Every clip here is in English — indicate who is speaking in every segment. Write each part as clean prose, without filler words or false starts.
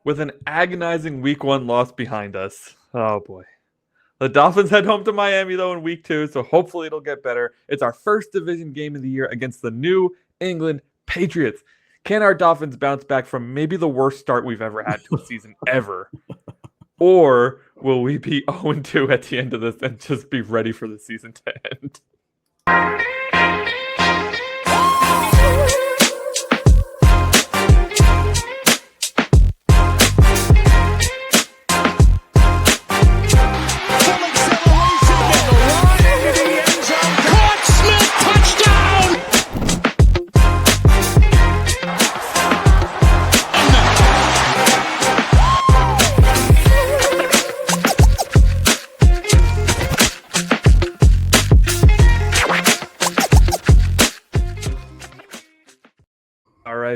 Speaker 1: with an agonizing week 1 loss behind us. Oh boy. The Dolphins head home to Miami though in week 2, so hopefully it'll get better. It's our first division game of the year against the New England Patriots. Can our Dolphins bounce back from maybe the worst start we've ever had to a season ever? Or will we be 0-2 at the end of this and just be ready for the season to end?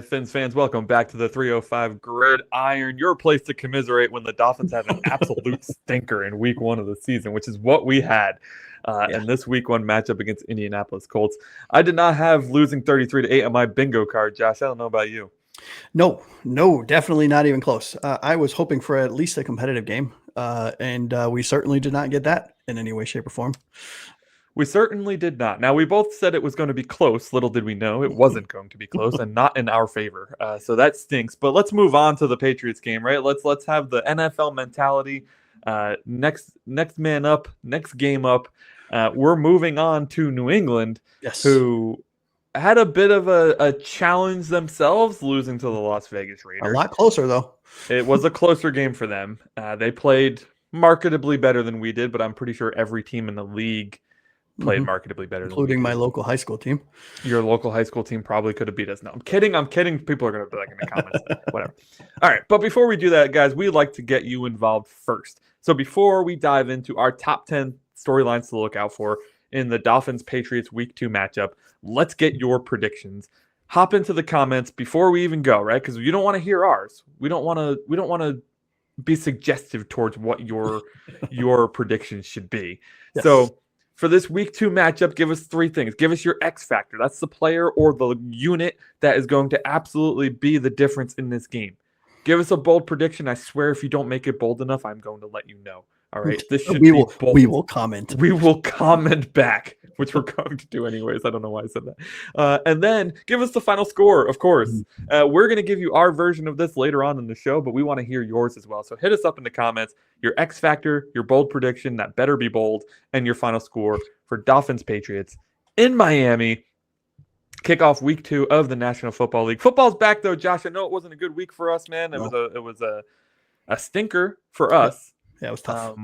Speaker 1: Fins fans, welcome back to the 305 Gridiron, your place to commiserate when the Dolphins have an absolute stinker in week 1 of the season, which is what we had in this week 1 matchup against Indianapolis Colts. I did not have losing 33-8 on my bingo card, Josh. I don't know about you.
Speaker 2: No, definitely not even close. I was hoping for at least a competitive game, and we certainly did not get that in any way, shape, or form.
Speaker 1: We certainly did not. Now, we both said it was going to be close. Little did we know it wasn't going to be close and not in our favor. So that stinks. But let's move on to the Patriots game, right? Let's have the NFL mentality. Next man up, next game up. We're moving on to New England, who had a bit of a challenge themselves, losing to the Las Vegas Raiders.
Speaker 2: A lot closer, though.
Speaker 1: It was a closer game for them. They played marketably better than we did, but I'm pretty sure every team in the league played marketably better,
Speaker 2: including my local high school team.
Speaker 1: Your local high school team probably could have beat us. No, I'm kidding. People are going to be like in the comments. Whatever. All right. But before we do that, guys, we like to get you involved first. So before we dive into our top 10 storylines to look out for in the Dolphins-Patriots Week 2 matchup, let's get your predictions. Hop into the comments before we even go, right? Because you don't want to hear ours. We don't want to be suggestive towards what your predictions should be. Yes. So for this week 2 matchup, give us 3 things. Give us your X factor. That's the player or the unit that is going to absolutely be the difference in this game. Give us a bold prediction. I swear if you don't make it bold enough, I'm going to let you know. All right. This should be bold.
Speaker 2: We will comment.
Speaker 1: We will comment back, which we're going to do anyways. I don't know why I said that. And then give us the final score, of course. We're going to give you our version of this later on in the show, but we want to hear yours as well. So hit us up in the comments. Your X factor, your bold prediction, that better be bold, and your final score for Dolphins Patriots in Miami. Kick off week 2 of the National Football League. Football's back though, Josh. I know it wasn't a good week for us, man. It was a stinker for us.
Speaker 2: Yeah, it was tough.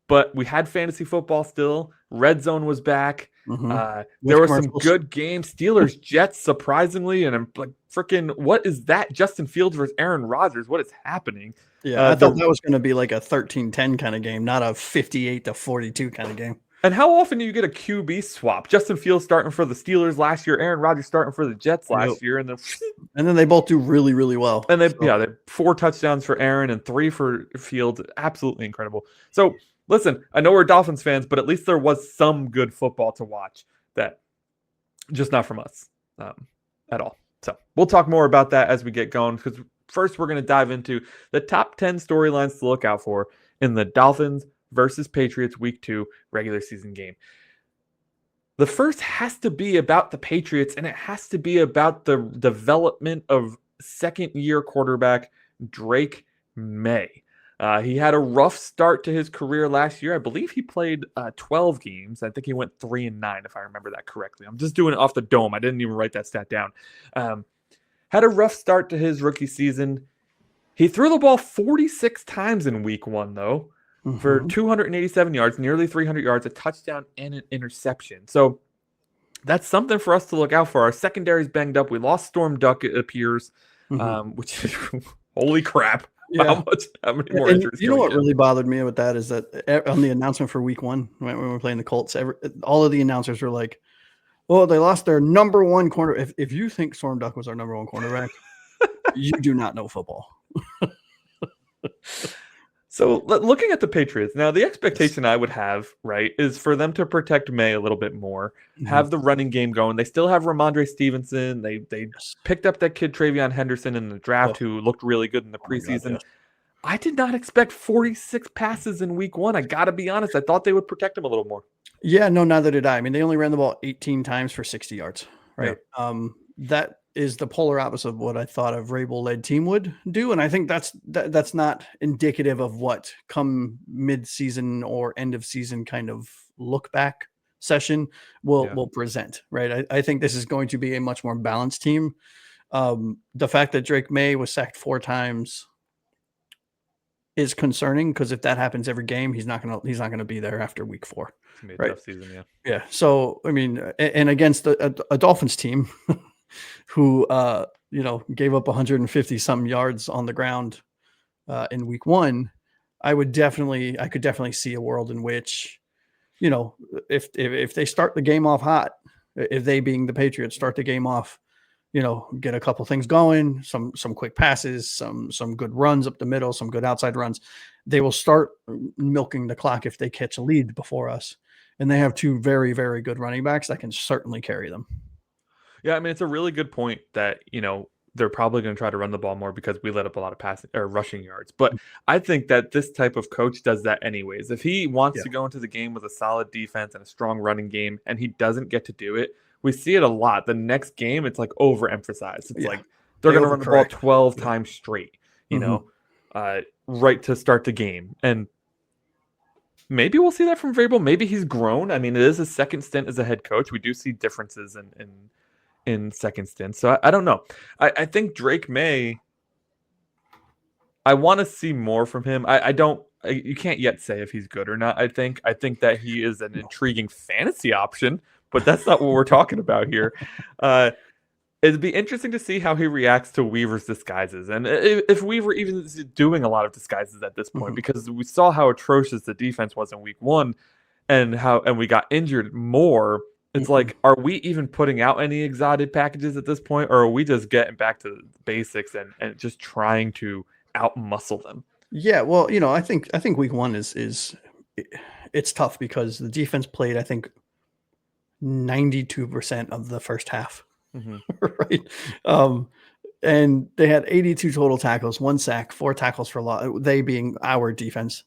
Speaker 1: But we had fantasy football still. Red Zone was back. There were some good games. Steelers, Jets, surprisingly, and I'm like, freaking, what is that? Justin Fields versus Aaron Rodgers. What is happening?
Speaker 2: Yeah, I thought that was going to be like a 13-10 kind of game, not a 58-42 kind of game.
Speaker 1: And how often do you get a QB swap? Justin Fields starting for the Steelers last year, Aaron Rodgers starting for the Jets last year, and
Speaker 2: then they both do really, really well.
Speaker 1: And they 4 touchdowns for Aaron and 3 for Fields. Absolutely incredible. So listen, I know we're Dolphins fans, but at least there was some good football to watch. That just not from us at all. So we'll talk more about that as we get going. Because first, we're going to dive into the top 10 storylines to look out for in the Dolphins versus Patriots Week 2 regular season game. The first has to be about the Patriots, and it has to be about the development of second-year quarterback Drake May. He had a rough start to his career last year. I believe he played 12 games. I think he went 3-9, if I remember that correctly. I'm just doing it off the dome. I didn't even write that stat down. Had a rough start to his rookie season. He threw the ball 46 times in week 1, though. For 287 yards, nearly 300 yards, a touchdown, and an interception. So that's something for us to look out for. Our secondary's banged up. We lost Storm Duck, it appears, which is holy crap.
Speaker 2: Yeah.
Speaker 1: How many more injuries?
Speaker 2: You know what really bothered me with that is that on the announcement for week 1, when we were playing the Colts, all of the announcers were like, well, they lost their number 1 corner. If you think Storm Duck was our number 1 cornerback, you do not know football.
Speaker 1: So looking at the Patriots, now the expectation I would have, right, is for them to protect May a little bit more, have the running game going. They still have Ramondre Stevenson. They picked up that kid Travion Henderson in the draft who looked really good in the preseason. I did not expect 46 passes in week 1. I got to be honest. I thought they would protect him a little more.
Speaker 2: Yeah, no, neither did I. I mean, they only ran the ball 18 times for 60 yards,
Speaker 1: Yeah.
Speaker 2: right? That is the polar opposite of what I thought a Vrabel-led team would do, and I think that's not indicative of what come mid-season or end of season kind of look back session will present, right? I think this is going to be a much more balanced team. The fact that Drake May was sacked 4 times is concerning because if that happens every game, he's not gonna be there after week 4.
Speaker 1: It's gonna be a
Speaker 2: Right.
Speaker 1: tough season, yeah.
Speaker 2: Yeah. So I mean, and against a Dolphins team who gave up 150 some yards on the ground in week 1, I could definitely see a world in which, if they start the game off hot, if they being the Patriots start the game off, get a couple things going, some quick passes, some good runs up the middle, some good outside runs, they will start milking the clock if they catch a lead before us. And they have 2 very, very good running backs that can certainly carry them.
Speaker 1: Yeah, I mean, it's a really good point that, they're probably going to try to run the ball more because we let up a lot of passing or rushing yards. But I think that this type of coach does that anyways. If he wants to go into the game with a solid defense and a strong running game and he doesn't get to do it, we see it a lot. The next game, it's like overemphasized. It's like they're going to run the ball 12 times straight, right to start the game. And maybe we'll see that from Vrabel. Maybe he's grown. I mean, it is his second stint as a head coach. We do see differences in second stints. So I don't know. I think Drake May, I want to see more from him. You can't yet say if he's good or not. I think that he is an intriguing fantasy option, but that's not what we're talking about here. It'd be interesting to see how he reacts to Weaver's disguises, and if Weaver even is doing a lot of disguises at this point, because we saw how atrocious the defense was in week 1, and we got injured more. It's like, are we even putting out any exotic packages at this point, or are we just getting back to the basics and just trying to outmuscle them?
Speaker 2: Yeah, well, I think week 1 it's tough because the defense played, I think, 92% of the first half. Right. And they had 82 total tackles, 1 sack, 4 tackles for loss. They being our defense,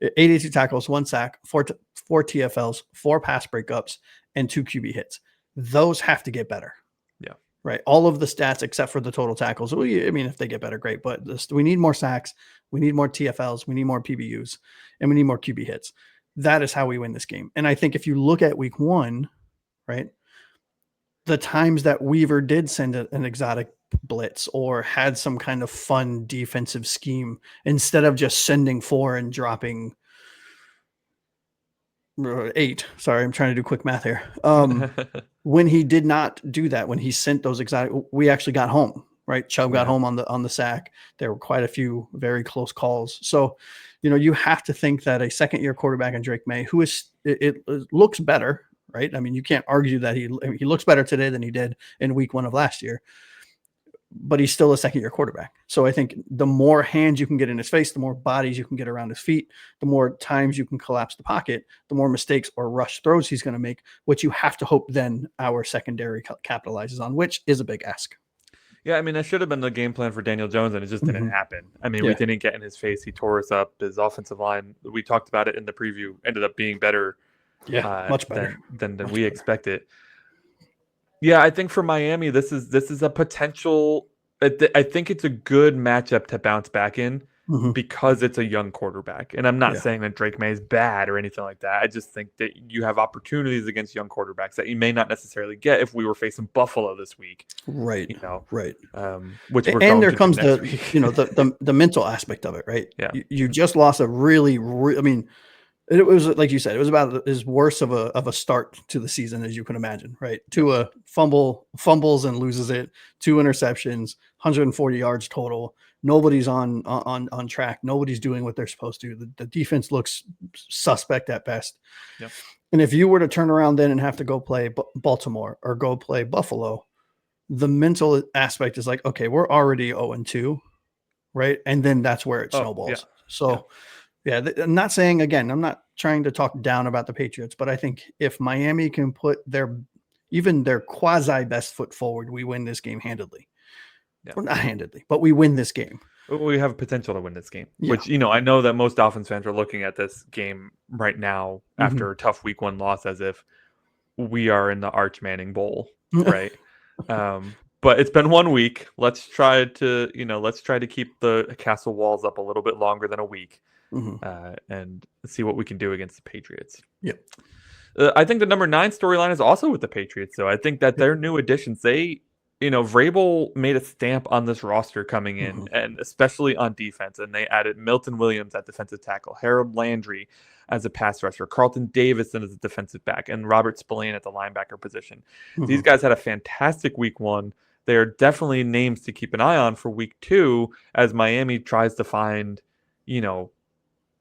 Speaker 2: 82 tackles, 1 sack, 4 TFLs, 4 pass breakups, and 2 QB hits. Those have to get better.
Speaker 1: Yeah.
Speaker 2: Right. All of the stats except for the total tackles. I mean, if they get better, great. But we need more sacks. We need more TFLs. We need more PBUs. And we need more QB hits. That is how we win this game. And I think if you look at week 1, right, the times that Weaver did send an exotic blitz or had some kind of fun defensive scheme, instead of just sending 4 and dropping 8. Sorry, I'm trying to do quick math here. When he did not do that, when he sent those exotic, we actually got home, right? Chubb got home on the sack. There were quite a few very close calls. So, you have to think that a second-year quarterback in Drake May, who is it looks better, right? I mean, you can't argue that he looks better today than he did in week 1 of last year, but he's still a second-year quarterback. So I think the more hands you can get in his face, the more bodies you can get around his feet, the more times you can collapse the pocket, the more mistakes or rush throws he's going to make, which you have to hope then our secondary capitalizes on, which is a big ask.
Speaker 1: Yeah, I mean, that should have been the game plan for Daniel Jones, and it just didn't happen. I mean, we didn't get in his face. He tore us up. His offensive line, we talked about it in the preview, ended up being better.
Speaker 2: Yeah, much better
Speaker 1: than we expected. Yeah, I think for Miami, this is a potential. I think it's a good matchup to bounce back in because it's a young quarterback. And I'm not saying that Drake May is bad or anything like that. I just think that you have opportunities against young quarterbacks that you may not necessarily get if we were facing Buffalo this week.
Speaker 2: Right.
Speaker 1: Which
Speaker 2: and there comes the mental aspect of it, right?
Speaker 1: Yeah.
Speaker 2: You just lost a really, I mean, it was like you said, it was about as worse of a start to the season as you can imagine, right? Tua fumbles and loses it, 2 interceptions, 140 yards total. Nobody's on track. Nobody's doing what they're supposed to. The defense looks suspect at best.
Speaker 1: Yep.
Speaker 2: And if you were to turn around then and have to go play Baltimore or go play Buffalo, the mental aspect is like, okay, we're already 0-2, right? And then that's where it snowballs.
Speaker 1: Yeah.
Speaker 2: So. Yeah, I'm not saying, again, I'm not trying to talk down about the Patriots, but I think if Miami can put their quasi best foot forward, we win this game handedly.
Speaker 1: Yeah.
Speaker 2: Well, not handedly, but we win this game.
Speaker 1: We have potential to win this game,
Speaker 2: Yeah.
Speaker 1: which, I know that most Dolphins fans are looking at this game right now after a tough week 1 loss as if we are in the Arch Manning Bowl, right? But it's been 1 week. Let's try to keep the castle walls up a little bit longer than a week, and see what we can do against the Patriots.
Speaker 2: Yep.
Speaker 1: I think the number 9 storyline is also with the Patriots, though. I think that their new additions, Vrabel made a stamp on this roster coming in, and especially on defense. And they added Milton Williams at defensive tackle, Harold Landry as a pass rusher, Carlton Davison as a defensive back, and Robert Spillane at the linebacker position. These guys had a fantastic week 1. They are definitely names to keep an eye on for week 2 as Miami tries to find,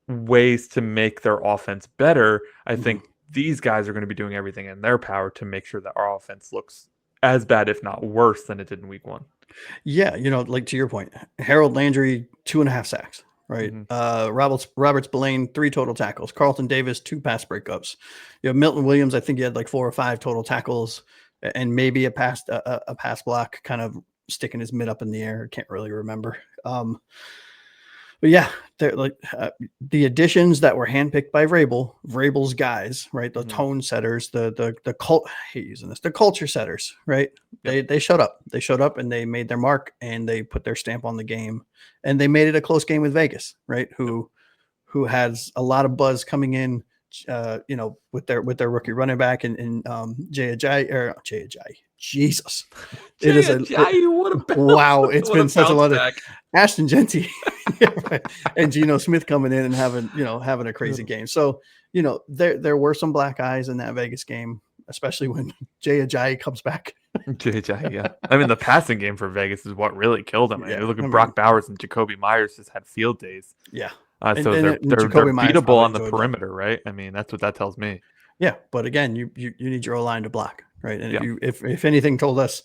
Speaker 1: ways to make their offense better. I think these guys are going to be doing everything in their power to make sure that our offense looks as bad, if not worse, than it did in week 1.
Speaker 2: Yeah, like to your point, Harold Landry, 2.5 sacks, right? Robert Spillane, 3 total tackles. Carlton Davis, 2 pass breakups. Milton Williams, I think he had like 4 or 5 total tackles, and maybe a pass block, kind of sticking his mid up in the air. I can't really remember. But yeah, they're like the additions that were handpicked by Vrabel's guys, right? The tone setters, the cult. I hate using this. The culture setters, right? Yep. They showed up. They showed up and they made their mark and they put their stamp on the game, and they made it a close game with Vegas, right? Who has a lot of buzz coming in, with their rookie running back and Jay Ajayi. Jesus,
Speaker 1: it is
Speaker 2: wow. It's been such a lot of Ashton Genty and Geno Smith coming in and having a crazy game. So there were some black eyes in that Vegas game, especially when Jay Ajayi comes back.
Speaker 1: Jay Ajayi, yeah. I mean, the passing game for Vegas is what really killed them. Yeah, look at Brock Bowers and Jacoby Myers just had field days.
Speaker 2: Yeah.
Speaker 1: So they're beatable on the perimeter, right? I mean, that's what that tells me.
Speaker 2: Yeah, but again, you need your O-line to block, right? And if anything told us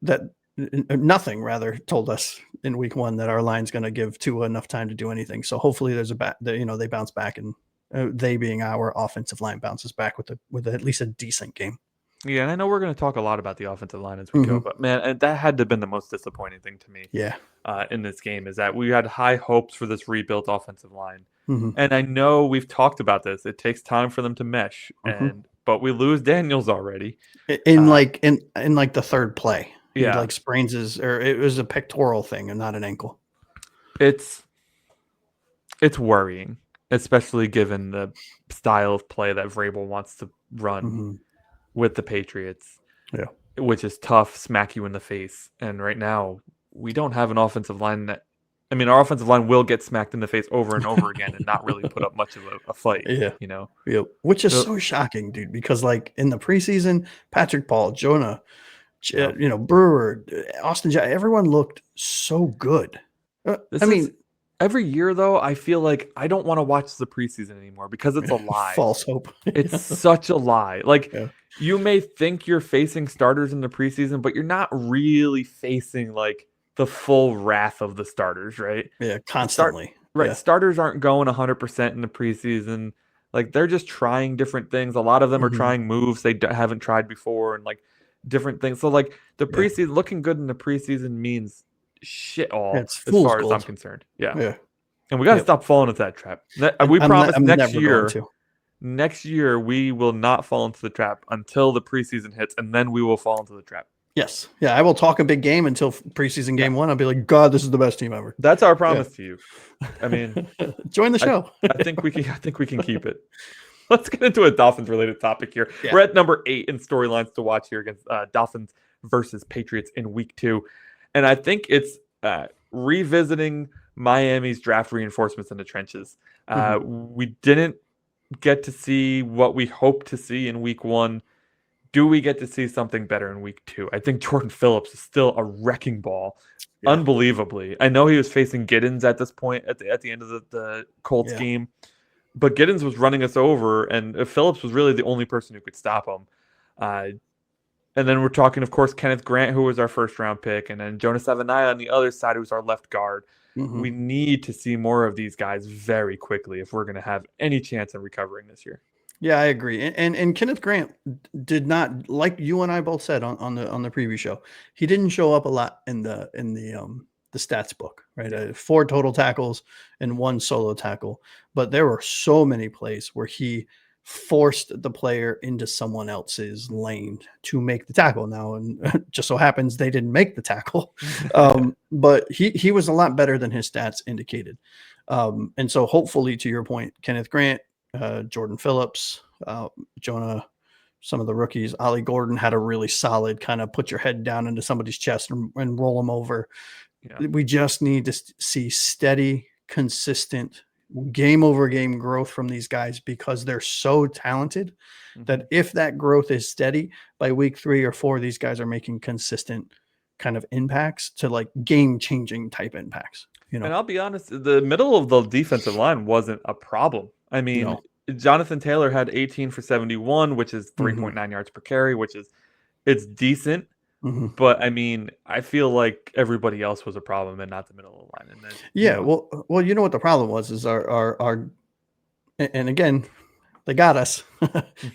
Speaker 2: that nothing rather told us in week 1 that our line's going to give Tua enough time to do anything. So hopefully there's they bounce back, and they being our offensive line bounces back with at least a decent game.
Speaker 1: Yeah, and I know we're going to talk a lot about the offensive line as we go, but man, that had to have been the most disappointing thing to me.
Speaker 2: Yeah.
Speaker 1: In this game is that we had high hopes for this rebuilt offensive line, and I know we've talked about this. It takes time for them to mesh, but we lose Daniels already
Speaker 2: in the third play.
Speaker 1: Yeah,
Speaker 2: he like sprains it was a pectoral thing and not an ankle.
Speaker 1: It's worrying, especially given the style of play that Vrabel wants to run with the Patriots.
Speaker 2: Yeah,
Speaker 1: which is tough, smack you in the face, and right now we don't have an offensive line our offensive line will get smacked in the face over and over again and not really put up much of a fight.
Speaker 2: Yeah, which is so shocking, dude, because like in the preseason, Patrick Paul, Jonah, Brewer, Austin, everyone looked so good.
Speaker 1: Every year though, I feel like I don't want to watch the preseason anymore because it's a lie.
Speaker 2: False hope.
Speaker 1: It's such a lie. You may think you're facing starters in the preseason, but you're not really facing like the full wrath of the starters, right?
Speaker 2: Yeah, constantly.
Speaker 1: Right.
Speaker 2: Yeah.
Speaker 1: Starters aren't going 100% in the preseason. Like they're just trying different things. A lot of them are trying moves they haven't tried before and like different things. So like the preseason, looking good in the preseason means shit all as far as I'm concerned. Yeah. And we got to stop falling into that trap. We promise next year we will not fall into the trap until the preseason hits, and then we will fall into the trap.
Speaker 2: Yes. Yeah, I will talk a big game until preseason game 1. I'll be like, God, this is the best team ever.
Speaker 1: That's our promise to you. I mean,
Speaker 2: join the show.
Speaker 1: I think we can keep it. Let's get into a Dolphins related topic here. Yeah. We're at number 8 in storylines to watch here against Dolphins versus Patriots in week 2. And I think it's revisiting Miami's draft reinforcements in the trenches. We didn't get to see what we hoped to see in week 1. Do we get to see something better in week 2? I think Jordan Phillips is still a wrecking ball, unbelievably. I know he was facing Giddens at this point at the end of the Colts game, but Giddens was running us over, and Phillips was really the only person who could stop him. And then we're talking, of course, Kenneth Grant, who was our first-round pick, and then Jonas Avenaya on the other side, who's our left guard. We need to see more of these guys very quickly if we're going to have any chance of recovering this year.
Speaker 2: Yeah, I agree. And Kenneth Grant did not, like you and I both said on the preview show, he didn't show up a lot in the the stats book, right? 4 total tackles and 1 solo tackle. But there were so many plays where he forced the player into someone else's lane to make the tackle. Now, and just so happens they didn't make the tackle. But he was a lot better than his stats indicated. And so hopefully, to your point, Kenneth Grant, Jordan Phillips, Jonah, some of the rookies, Ollie Gordon had a really solid kind of put your head down into somebody's chest and roll them over. Yeah. We just need to see steady, consistent game over game growth from these guys because they're so talented that if that growth is steady by week 3 or 4, these guys are making consistent kind of impacts to like game changing type impacts. You know,
Speaker 1: and I'll be honest, the middle of the defensive line wasn't a problem. I mean, Jonathan Taylor had 18 for 71, which is 3.9 yards per carry, which is it's decent. But I mean, I feel like everybody else was a problem and not the middle of the line. And then,
Speaker 2: yeah, well, you know what the problem was is our and again, they got us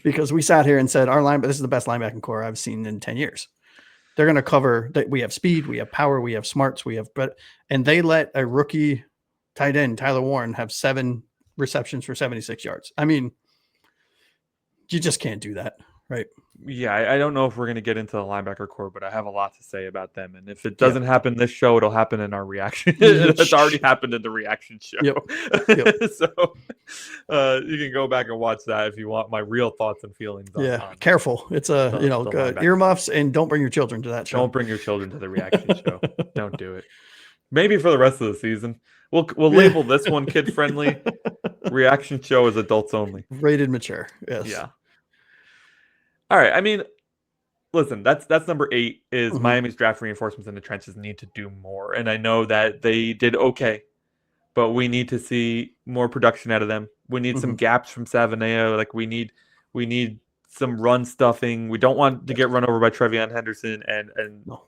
Speaker 2: because we sat here and said this is the best linebacking core I've seen in 10 years. They're going to cover that. We have speed, we have power, we have smarts, and they let a rookie tight end, Tyler Warren, have 7 receptions for 76 yards. I mean, you just can't do that, right?
Speaker 1: Yeah, I don't know if we're going to get into the linebacker core, but I have a lot to say about them. And if it doesn't happen this show, it'll happen in our reaction. It's already happened in the reaction show. Yep. So you can go back and watch that if you want my real thoughts and feelings.
Speaker 2: Careful. It's earmuffs, and don't bring your children to that show.
Speaker 1: Don't bring your children to the reaction show. Don't do it. Maybe for the rest of the season. We'll label this one kid friendly. Reaction show is adults only.
Speaker 2: Rated mature. Yes.
Speaker 1: Yeah. All right. I mean, listen, that's number 8 is Miami's draft reinforcements in the trenches need to do more. And I know that they did okay, but we need to see more production out of them. We need some gaps from Savaneo. Like we need some run stuffing. We don't want to get run over by Trevion Henderson and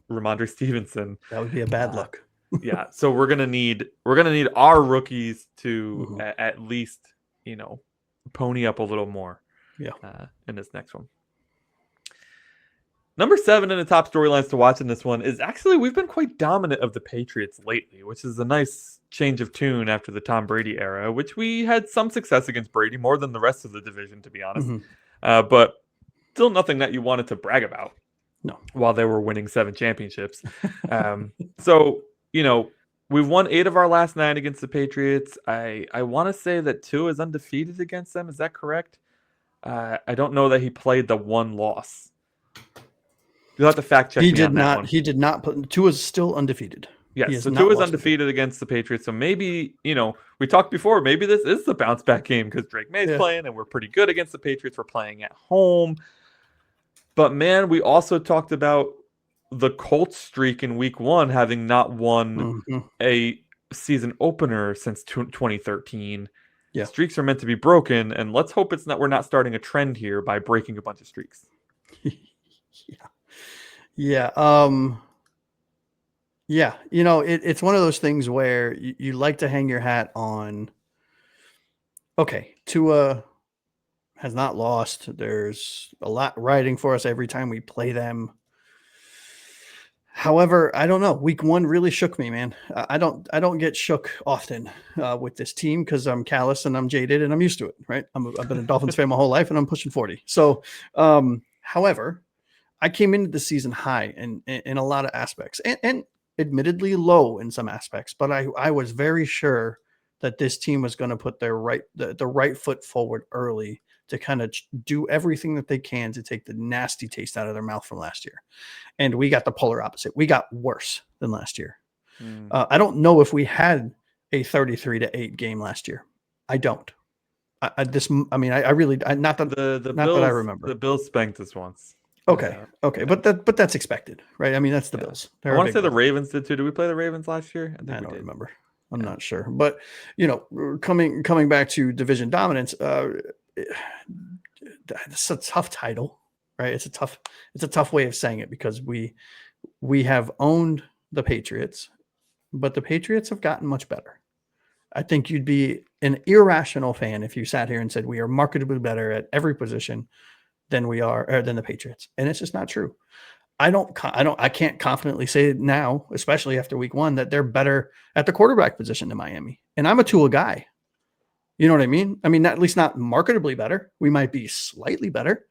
Speaker 1: Ramondre Stevenson.
Speaker 2: That would be a bad look.
Speaker 1: Yeah. So we're gonna need our rookies to at least, pony up a little more.
Speaker 2: Yeah.
Speaker 1: In this next one. Number 7 in the top storylines to watch in this one is actually we've been quite dominant of the Patriots lately, which is a nice change of tune after the Tom Brady era, which we had some success against Brady, more than the rest of the division, to be honest. But still nothing that you wanted to brag about.
Speaker 2: No.
Speaker 1: While they were winning 7 championships. So, we've won 8 of our last 9 against the Patriots. I want to say that 2 is undefeated against them. Is that correct? I don't know that he played the 1 loss. You'll have to fact check.
Speaker 2: He did not. He did not put. 2 is still undefeated.
Speaker 1: Yes, so 2 is undefeated against the Patriots. So maybe we talked before. Maybe this is the bounce back game because Drake May's playing, and we're pretty good against the Patriots. We're playing at home, but man, we also talked about the Colts streak in Week 1 having not won a season opener since 2013.
Speaker 2: Yeah,
Speaker 1: streaks are meant to be broken, and let's hope we're not starting a trend here by breaking a bunch of streaks.
Speaker 2: Yeah. It's one of those things where you like to hang your hat on. Okay, Tua has not lost. There's a lot riding for us every time we play them. However, I don't know. Week 1 really shook me, man. I don't get shook often with this team because I'm callous and I'm jaded and I'm used to it, right? I've been a Dolphins fan my whole life and I'm pushing 40. So, however, I came into the season high in a lot of aspects and admittedly low in some aspects, but I was very sure that this team was going to put the right foot forward early to kind of do everything that they can to take the nasty taste out of their mouth from last year. And we got the polar opposite. We got worse than last year. I don't know if we had a 33-8 game last year. I don't. Not that I remember.
Speaker 1: The Bills spanked us once.
Speaker 2: Okay. But that's expected, right? I mean, that's the Bills.
Speaker 1: I want to say the Ravens did too. Did we play the Ravens last year?
Speaker 2: I don't remember. I'm not sure. But, coming back to division dominance, it's a tough title, right? It's a tough way of saying it because we have owned the Patriots, but the Patriots have gotten much better. I think you'd be an irrational fan if you sat here and said we are markedly better at every position than we are, or than the Patriots. And it's just not true. I can't confidently say now, especially after week 1, that they're better at the quarterback position than Miami. And I'm a Tua guy. You know what I mean? I mean, at least not marketably better. We might be slightly better,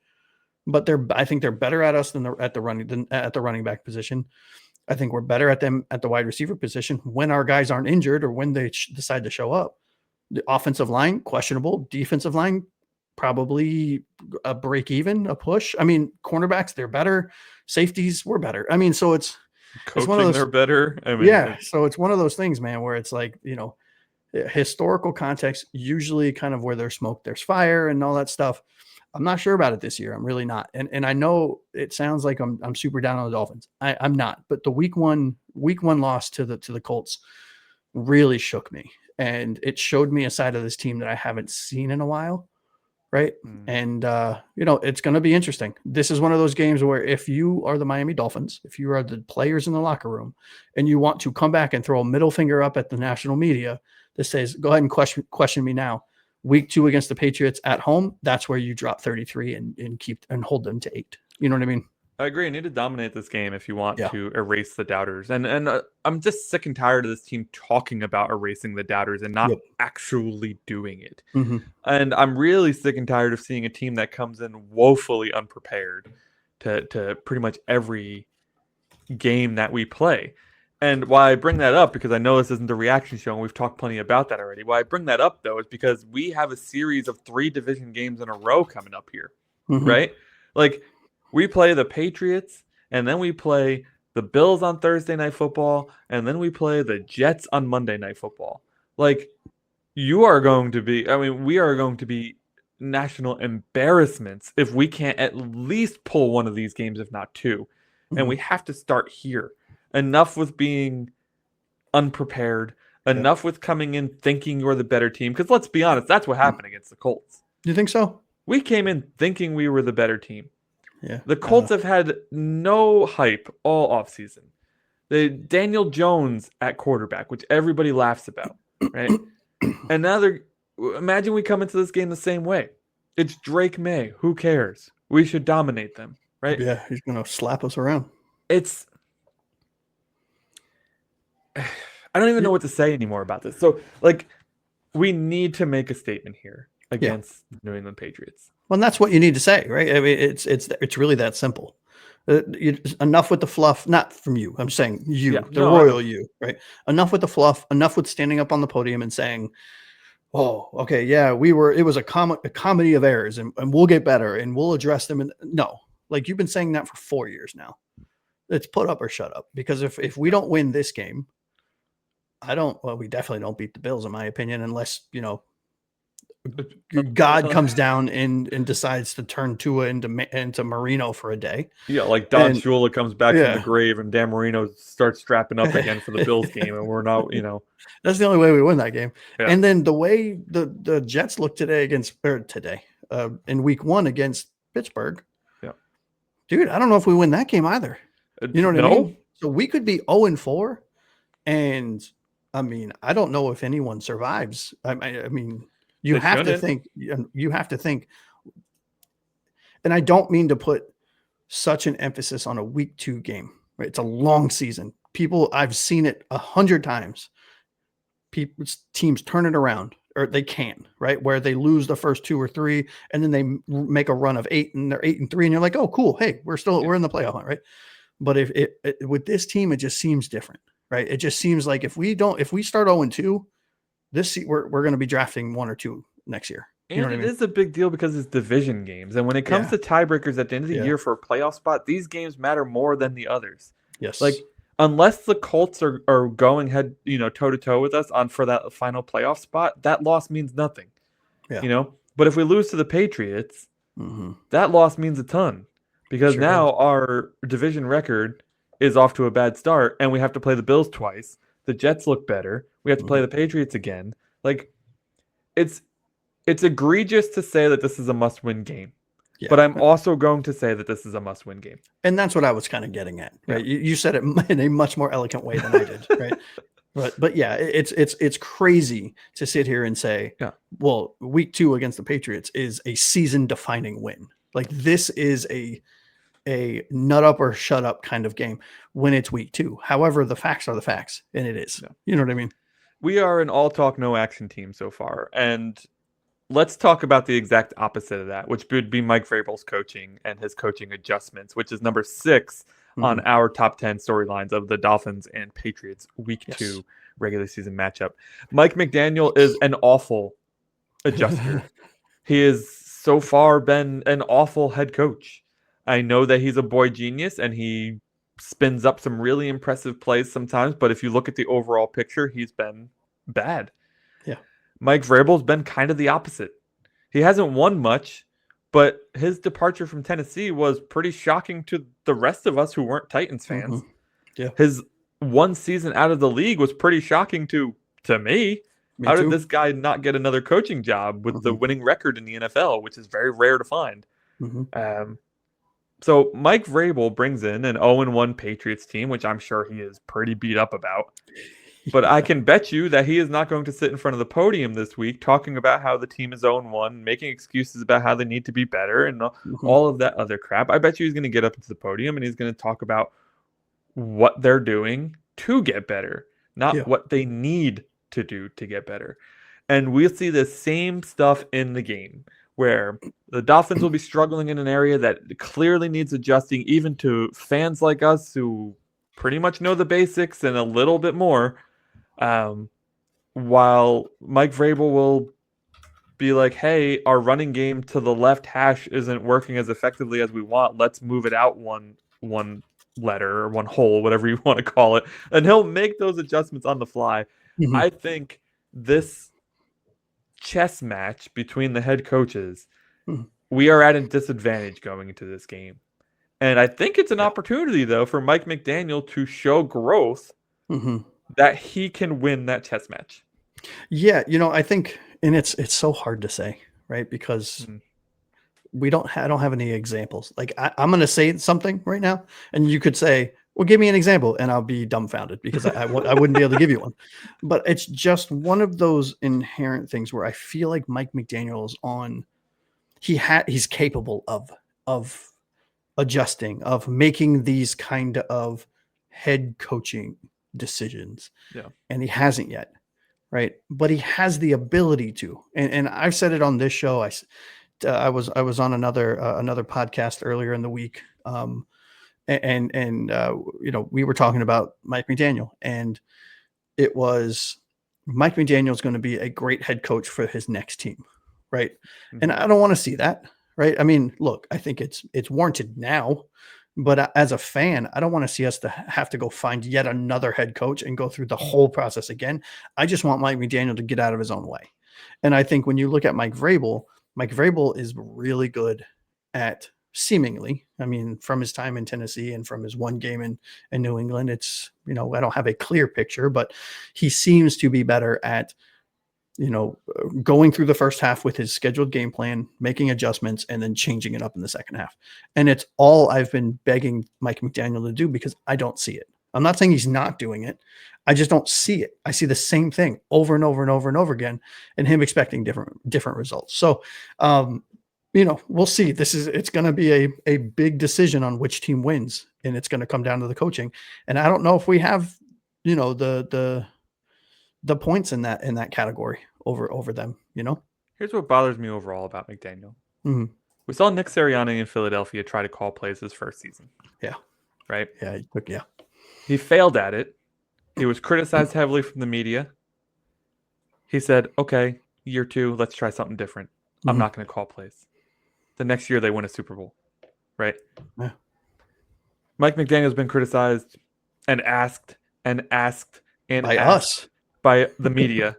Speaker 2: but I think they're better at us than at the running back position. I think we're better at them at the wide receiver position when our guys aren't injured or when they decide to show up. The offensive line, questionable. Defensive line, probably a break even, a push. I mean, cornerbacks, they're better. Safeties, we're better. I mean, so it's
Speaker 1: Coaching,
Speaker 2: one of those,
Speaker 1: they're better. I mean,
Speaker 2: yeah. So it's one of those things, man, where it's like, historical context, usually kind of where there's smoke, there's fire and all that stuff. I'm not sure about it this year. I'm really not. And I know it sounds like I'm super down on the Dolphins. I'm not, but the week one loss to the Colts really shook me. And it showed me a side of this team that I haven't seen in a while. Right. And, it's going to be interesting. This is one of those games where if you are the Miami Dolphins, if you are the players in the locker room and you want to come back and throw a middle finger up at the national media that says, go ahead and question me now, week 2 against the Patriots at home, that's where you drop 33 and hold them to 8. You know what I mean?
Speaker 1: I agree. You need to dominate this game if you want
Speaker 2: Yeah.
Speaker 1: to erase the doubters. And I'm just sick and tired of this team talking about erasing the doubters and not actually doing it.
Speaker 2: Mm-hmm.
Speaker 1: And I'm really sick and tired of seeing a team that comes in woefully unprepared to pretty much every game that we play. And why I bring that up, because I know this isn't the reaction show, and we've talked plenty about that already. Why I bring that up, though, is because we have a series of 3 division games in a row coming up here, right? Like, we play the Patriots, and then we play the Bills on Thursday Night Football, and then we play the Jets on Monday Night Football. Like, we are going to be national embarrassments if we can't at least pull one of these games, if not 2. And we have to start here. Enough with being unprepared. Enough with coming in thinking you're the better team. Because let's be honest, that's what happened against the Colts.
Speaker 2: You think so?
Speaker 1: We came in thinking we were the better team.
Speaker 2: Yeah.
Speaker 1: The Colts have had no hype all offseason. Daniel Jones at quarterback, which everybody laughs about, right? And now imagine we come into this game the same way. It's Drake May. Who cares? We should dominate them, right?
Speaker 2: Yeah, he's going to slap us around.
Speaker 1: I don't even know what to say anymore about this. So, we need to make a statement here against the New England Patriots.
Speaker 2: Well, and that's what you need to say, right? I mean, it's really that simple. Enough with the fluff, not from you. I'm saying you, royal you, right? Enough with the fluff. Enough with standing up on the podium and saying, "Oh, okay, yeah, it was a comedy of errors, and we'll get better, and we'll address them." And no, like you've been saying that for 4 years now. It's put up or shut up. Because if we don't win this game, we definitely don't beat the Bills, in my opinion, unless God comes down and decides to turn Tua into Marino for a day.
Speaker 1: Yeah, like Don Shula comes back from the grave and Dan Marino starts strapping up again for the Bills game, and we're not,
Speaker 2: That's the only way we win that game. Yeah. And then the way the Jets look today in week 1 against Pittsburgh. Yeah. Dude, I don't know if we win that game either. You know what I mean? So we could be 0-4, and I mean, I don't know if anyone survives. I mean, you have to think, and I don't mean to put such an emphasis on a week 2 game, right? It's a long season. I've seen it 100 times. Teams turn it around, or they can, right? Where they lose the first 2 or 3, and then they make a run of 8, and they're 8-3, and you're like, oh, cool. Hey, we're in the playoff hunt, right? But if with this team, it just seems different, right? It just seems like if we start 0-2, we're going to be drafting 1 or 2 next year.
Speaker 1: And it is a big deal because it's division games. And when it comes to tiebreakers at the end of the year for a playoff spot, these games matter more than the others.
Speaker 2: Yes.
Speaker 1: Like, unless the Colts are going head, toe to toe with us for that final playoff spot, that loss means nothing. Yeah. But if we lose to the Patriots, that loss means a ton. Because now our division record is off to a bad start, and we have to play the Bills twice. The Jets look better. We have to play the Patriots again. Like, it's egregious to say that this is a must-win game. Yeah. But I'm also going to say that this is a must-win game.
Speaker 2: And that's what I was kind of getting at, right? Yeah. You said it in a much more eloquent way than I did, right? But yeah, it's crazy to sit here and say, well, week 2 against the Patriots is a season-defining win. Like, this is a nut up or shut up kind of game when it's week 2. However, the facts are the facts, and it is.
Speaker 1: Yeah.
Speaker 2: You know what I mean?
Speaker 1: We are an all talk, no action team so far. And let's talk about the exact opposite of that, which would be Mike Vrabel's coaching and his coaching adjustments, which is number 6 on our top 10 storylines of the Dolphins and Patriots week 2 regular season matchup. Mike McDaniel is an awful adjuster. He has so far been an awful head coach. I know that he's a boy genius and he spins up some really impressive plays sometimes, but if you look at the overall picture, he's been bad.
Speaker 2: Yeah.
Speaker 1: Mike Vrabel's been kind of the opposite. He hasn't won much, but his departure from Tennessee was pretty shocking to the rest of us who weren't Titans fans.
Speaker 2: Yeah.
Speaker 1: His one season out of the league was pretty shocking to me. How did this guy not get another coaching job with the winning record in the NFL, which is very rare to find? So Mike Vrabel brings in an 0-1 Patriots team, which I'm sure he is pretty beat up about. But I can bet you that he is not going to sit in front of the podium this week talking about how the team is 0-1, making excuses about how they need to be better and all of that other crap. I bet you he's going to get up to the podium and he's going to talk about what they're doing to get better, not what they need to do to get better. And we'll see the same stuff in the game where the Dolphins will be struggling in an area that clearly needs adjusting, even to fans like us who pretty much know the basics and a little bit more. While Mike Vrabel will be like, hey, our running game to the left hash isn't working as effectively as we want. Let's move it out one letter or one hole, whatever you want to call it. And he'll make those adjustments on the fly. I think this chess match between the head coaches, we are at a disadvantage going into this game. And I think it's an opportunity, though, for Mike McDaniel to show growth that he can win that chess match.
Speaker 2: Yeah, I think, and it's so hard to say, right? Because I don't have any examples. Like I'm going to say something right now, and you could say, well, give me an example, and I'll be dumbfounded because I wouldn't be able to give you one. But it's just one of those inherent things where I feel like Mike McDaniel is on. He's capable of adjusting, of making these kind of head coaching decisions. Yeah, and he hasn't yet, right? But he has the ability to. And I've said it on this show. I was on another podcast earlier in the week. We were talking about Mike McDaniel, and it was Mike McDaniel is going to be a great head coach for his next team, right? And I don't want to see that, right? I mean, look, I think it's warranted now, but as a fan, I don't want to see us to have to go find yet another head coach and go through the whole process again. I just want Mike McDaniel to get out of his own way. And I think when you look at Mike Vrabel is really good at seemingly, I mean, from his time in Tennessee and from his one game in New England, it's, I don't have a clear picture, but he seems to be better at, going through the first half with his scheduled game plan, making adjustments, and then changing it up in the second half. And it's all I've been begging Mike McDaniel to do because I don't see it. I'm not saying he's not doing it. I just don't see it. I see the same thing over and over and over and over again, and him expecting different results. So, we'll see. It's going to be a big decision on which team wins, and it's going to come down to the coaching. And I don't know if we have, the points in that category over them.
Speaker 1: Here's what bothers me overall about McDaniel. We saw Nick Sirianni in Philadelphia try to call plays his first season.
Speaker 2: Yeah.
Speaker 1: Right.
Speaker 2: Yeah.
Speaker 1: He failed at it. He was criticized heavily from the media. He said, okay, year 2, let's try something different. I'm not going to call plays. The next year they win a Super Bowl, right? Yeah. Mike McDaniel's been criticized and asked by us, by the media.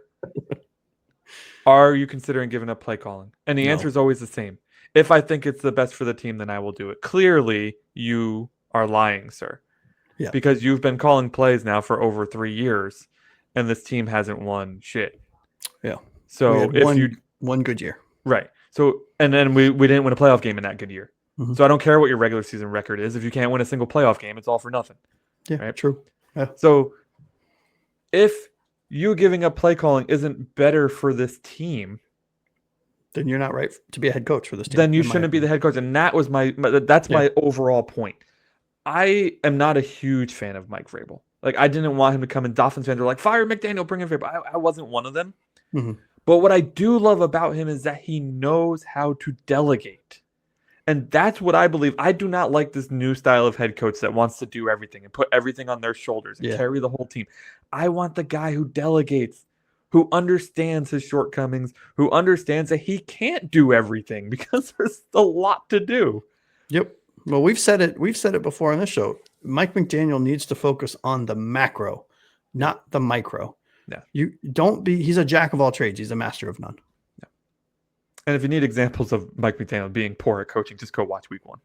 Speaker 1: Are you considering giving up play calling? And the answer is always the same. If I think it's the best for the team, then I will do it. Clearly, you are lying, sir. Yeah. Because you've been calling plays now for over 3 years, and this team hasn't won shit.
Speaker 2: Yeah.
Speaker 1: So if
Speaker 2: one good year.
Speaker 1: Right. So, and then we didn't win a playoff game in that good year. So I don't care what your regular season record is. If you can't win a single playoff game, it's all for nothing.
Speaker 2: Yeah, right? True. Yeah.
Speaker 1: So if you giving up play calling isn't better for this team,
Speaker 2: then you're not right to be a head coach for this team.
Speaker 1: Then you shouldn't be the head coach. And that was that's my overall point. I am not a huge fan of Mike Vrabel. Like, I didn't want him to come in. Dolphins fans were like, fire McDaniel, bring in Vrabel. I wasn't one of them.
Speaker 2: Mm-hmm.
Speaker 1: But what I do love about him is that he knows how to delegate. And that's what I believe. I do not like this new style of head coach that wants to do everything and put everything on their shoulders and carry the whole team. I want the guy who delegates, who understands his shortcomings, who understands that he can't do everything because there's a lot to do.
Speaker 2: Yep. Well, we've said it before on this show. Mike McDaniel needs to focus on the macro, not the micro.
Speaker 1: Yeah.
Speaker 2: He's a jack of all trades. He's a master of none.
Speaker 1: Yeah. And if you need examples of Mike McDaniel being poor at coaching, just go watch week 1.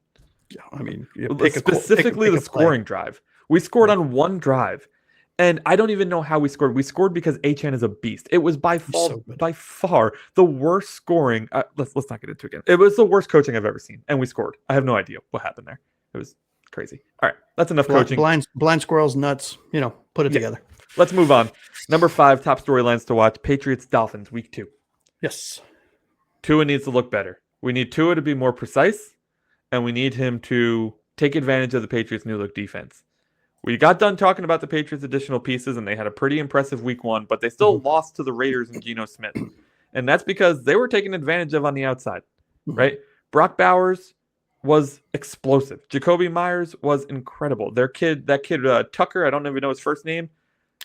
Speaker 2: Yeah. I mean,
Speaker 1: specifically the scoring drive. We scored on one drive. And I don't even know how we scored. We scored because Achane is a beast. It was by far the worst scoring. Let's not get into it again. It was the worst coaching I've ever seen, and we scored. I have no idea what happened there. It was crazy. All right, that's enough coaching.
Speaker 2: Blind squirrels, nuts. Put it together.
Speaker 1: Let's move on. Number 5, top storylines to watch: Patriots Dolphins week 2.
Speaker 2: Yes.
Speaker 1: Tua needs to look better. We need Tua to be more precise, and we need him to take advantage of the Patriots' new look defense. We got done talking about the Patriots' additional pieces, and they had a pretty impressive week 1, but they still lost to the Raiders and Geno Smith. And that's because they were taken advantage of on the outside, right? Brock Bowers was explosive. Jacoby Myers was incredible. That kid, Tucker, I don't even know his first name.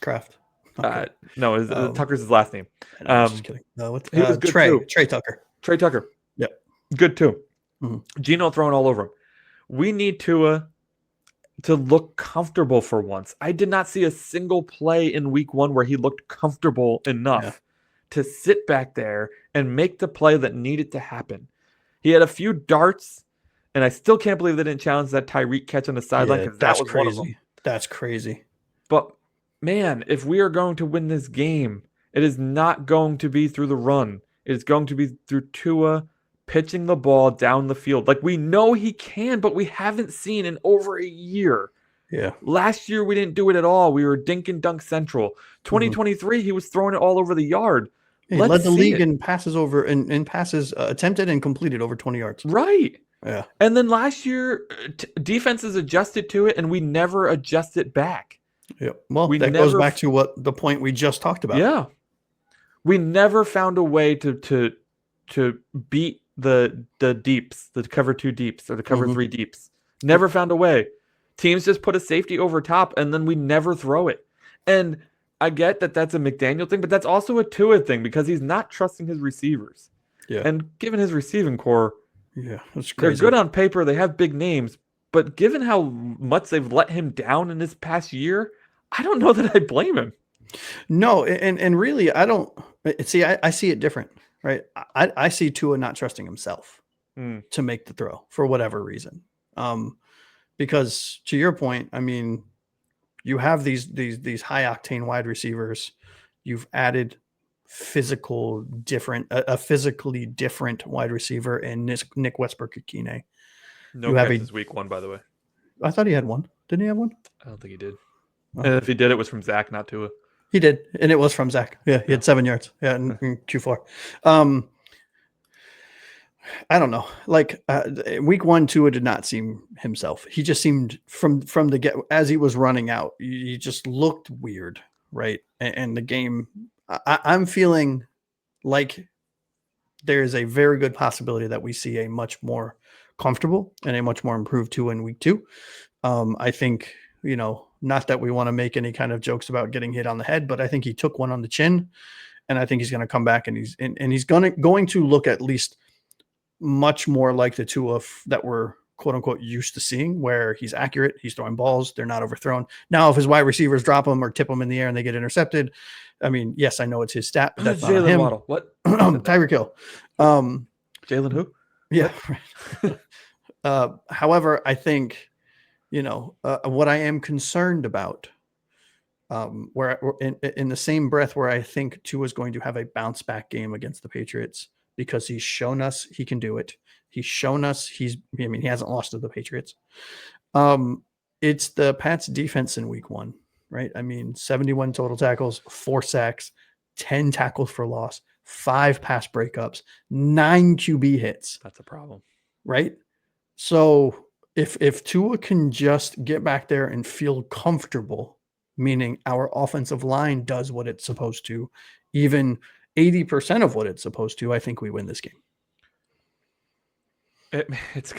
Speaker 2: Kraft. Okay.
Speaker 1: No, Tucker's his last name.
Speaker 2: Just kidding. No,
Speaker 1: he was good too.
Speaker 2: Trey Tucker.
Speaker 1: Trey Tucker.
Speaker 2: Yep.
Speaker 1: Good too.
Speaker 2: Mm-hmm.
Speaker 1: Geno throwing all over him. We need Tua to look comfortable for once. I did not see a single play in week 1 where he looked comfortable enough to sit back there and make the play that needed to happen. He had a few darts, and I still can't believe they didn't challenge that Tyreek catch on the sideline because that was
Speaker 2: crazy.
Speaker 1: One of them.
Speaker 2: That's crazy.
Speaker 1: But man, if we are going to win this game, it is not going to be through the run. It is going to be through Tua pitching the ball down the field. Like, we know he can, but we haven't seen in over a year.
Speaker 2: Yeah.
Speaker 1: Last year, we didn't do it at all. We were dink and dunk central. 2023, he was throwing it all over the yard.
Speaker 2: He led the league in passes over and passes attempted and completed over 20 yards.
Speaker 1: Right.
Speaker 2: Yeah.
Speaker 1: And then last year, defenses adjusted to it, and we never adjusted back.
Speaker 2: Yeah. Well, that goes back to what the point we just talked about.
Speaker 1: Yeah. We never found a way to beat the deeps, the cover 2 deeps or the cover 3 deeps. Never found a way. Teams just put a safety over top, and then we never throw it. And I get that that's a McDaniel thing, but that's also a Tua thing because he's not trusting his receivers.
Speaker 2: Yeah.
Speaker 1: And given his receiving core,
Speaker 2: that's crazy.
Speaker 1: They're good on paper. They have big names, but given how much they've let him down in this past year, I don't know that I blame him.
Speaker 2: No, and really, I don't see. I see it different. Right. I see Tua not trusting himself to make the throw for whatever reason. Because to your point, I mean, you have these high octane wide receivers. You've added a physically different wide receiver in Nick Westbrook-Ikhine.
Speaker 1: No catches week 1, by the way.
Speaker 2: I thought he had one. Didn't he have one?
Speaker 1: I don't think he did. Oh. And if he did, it was from Zach, not Tua.
Speaker 2: He did, and it was from Zach. Yeah, he had 7 yards. Yeah, in Q4. I don't know. Like week 1, Tua did not seem himself. He just seemed from the get as he was running out. He just looked weird, right? And the game, I'm feeling like there is a very good possibility that we see a much more comfortable and a much more improved Tua in week 2. I think not that we want to make any kind of jokes about getting hit on the head, but I think he took one on the chin, and I think he's going to come back and he's going to look at least much more like the Tua that we're quote unquote used to seeing, where he's accurate, he's throwing balls, they're not overthrown. Now, if his wide receivers drop him or tip him in the air and they get intercepted, I mean, yes, I know it's his stat, but that's not on him.
Speaker 1: Waddle. What?
Speaker 2: Tyreek Hill.
Speaker 1: Jalen who?
Speaker 2: Yeah. However, I think what I am concerned about, where in the same breath where I think Tua is going to have a bounce back game against the Patriots because he's shown us he can do it. He's shown us he hasn't lost to the Patriots. It's the Pats defense in week 1, right? I mean, 71 total tackles, 4 sacks, 10 tackles for loss, 5 pass breakups, 9 QB hits,
Speaker 1: That's a problem.
Speaker 2: right? So if Tua can just get back there and feel comfortable, meaning our offensive line does what it's supposed to, even 80% of what it's supposed to, I think we win this game.
Speaker 1: It's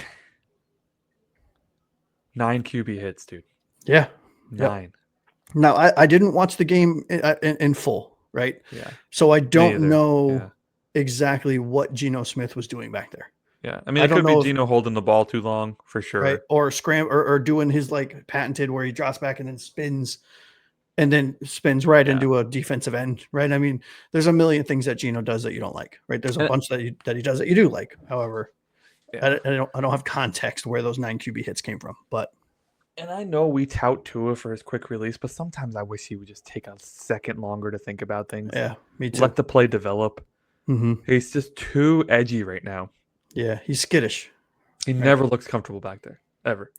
Speaker 1: 9 QB hits, dude.
Speaker 2: Yeah.
Speaker 1: 9.
Speaker 2: Yep. Now, I didn't watch the game in full, right?
Speaker 1: Yeah.
Speaker 2: So I don't know
Speaker 1: Yeah.
Speaker 2: exactly what Geno Smith was doing back there.
Speaker 1: Yeah. I mean,
Speaker 2: I
Speaker 1: it
Speaker 2: don't
Speaker 1: could be
Speaker 2: know if-
Speaker 1: Geno holding the ball too long for sure.
Speaker 2: Right. Or or doing his like patented where he drops back and then spins right into a defensive end. Right. I mean, there's a million things that Geno does that you don't like. Right. There's a bunch that he does that you do like. However, I don't have context where those 9 QB hits came from.
Speaker 1: And I know we tout Tua for his quick release, but sometimes I wish he would just take a second longer to think about things.
Speaker 2: Yeah, me too.
Speaker 1: Let the play develop.
Speaker 2: Mm-hmm.
Speaker 1: He's just too edgy right now.
Speaker 2: Yeah, he's skittish.
Speaker 1: He never looks comfortable back there, ever.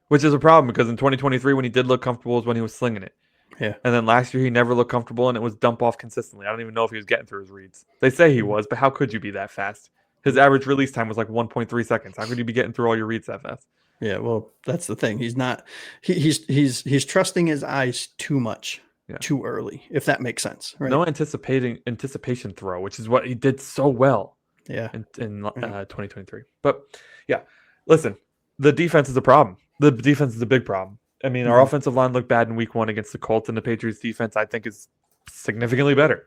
Speaker 1: Which is a problem because in 2023, when he did look comfortable, was when he was slinging it.
Speaker 2: Yeah.
Speaker 1: And then last year, he never looked comfortable, and it was dump off consistently. I don't even know if he was getting through his reads. They say he was, but how could you be that fast? His average release time was like 1.3 seconds. How could you be getting through all your reads that fast?
Speaker 2: Yeah, well, that's the thing. He's not. He's trusting his eyes too much, too early. If that makes sense, right?
Speaker 1: No anticipation throw, which is what he did so well.
Speaker 2: Yeah,
Speaker 1: in 2023. But yeah, listen, the defense is a problem. The defense is a big problem. I mean, our offensive line looked bad in week 1 against the Colts, and the Patriots defense, I think, is significantly better.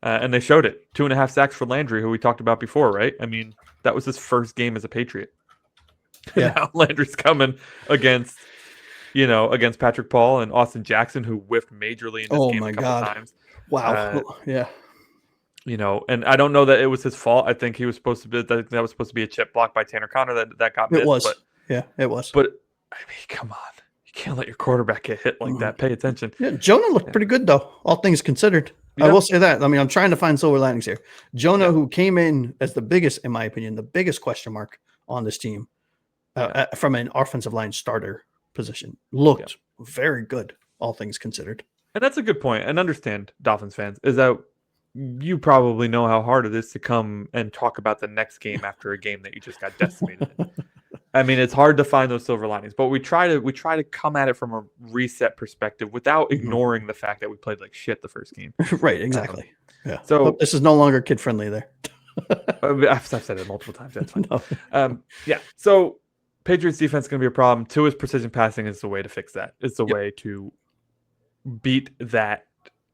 Speaker 1: And they showed it. 2.5 sacks for Landry, who we talked about before, right? I mean, that was his first game as a Patriot.
Speaker 2: Yeah.
Speaker 1: Now Landry's coming against Patrick Paul and Austin Jackson, who whiffed majorly in this game a couple times.
Speaker 2: Wow. Yeah.
Speaker 1: And I don't know that it was his fault. I think he was supposed to be that was supposed to be a chip block by Tanner Connor that got missed.
Speaker 2: It was.
Speaker 1: But,
Speaker 2: it was.
Speaker 1: But I mean, come on. You can't let your quarterback get hit like that. Pay attention.
Speaker 2: Yeah, Jonah looked pretty good though, all things considered. I will say that. I mean, I'm trying to find silver linings here. Jonah, who came in as the biggest, in my opinion, the biggest question mark on this team from an offensive line starter position, looked very good, all things considered.
Speaker 1: And that's a good point. And understand, Dolphins fans, is that you probably know how hard it is to come and talk about the next game after a game that you just got decimated in. I mean, it's hard to find those silver linings, but we try to come at it from a reset perspective without ignoring the fact that we played like shit the first game.
Speaker 2: Right, exactly. Yeah.
Speaker 1: So
Speaker 2: this is no longer kid friendly there.
Speaker 1: I've said it multiple times. That's fine. No. So Patriots defense is going to be a problem. Tua's precision passing is the way to fix that. It's the way to beat that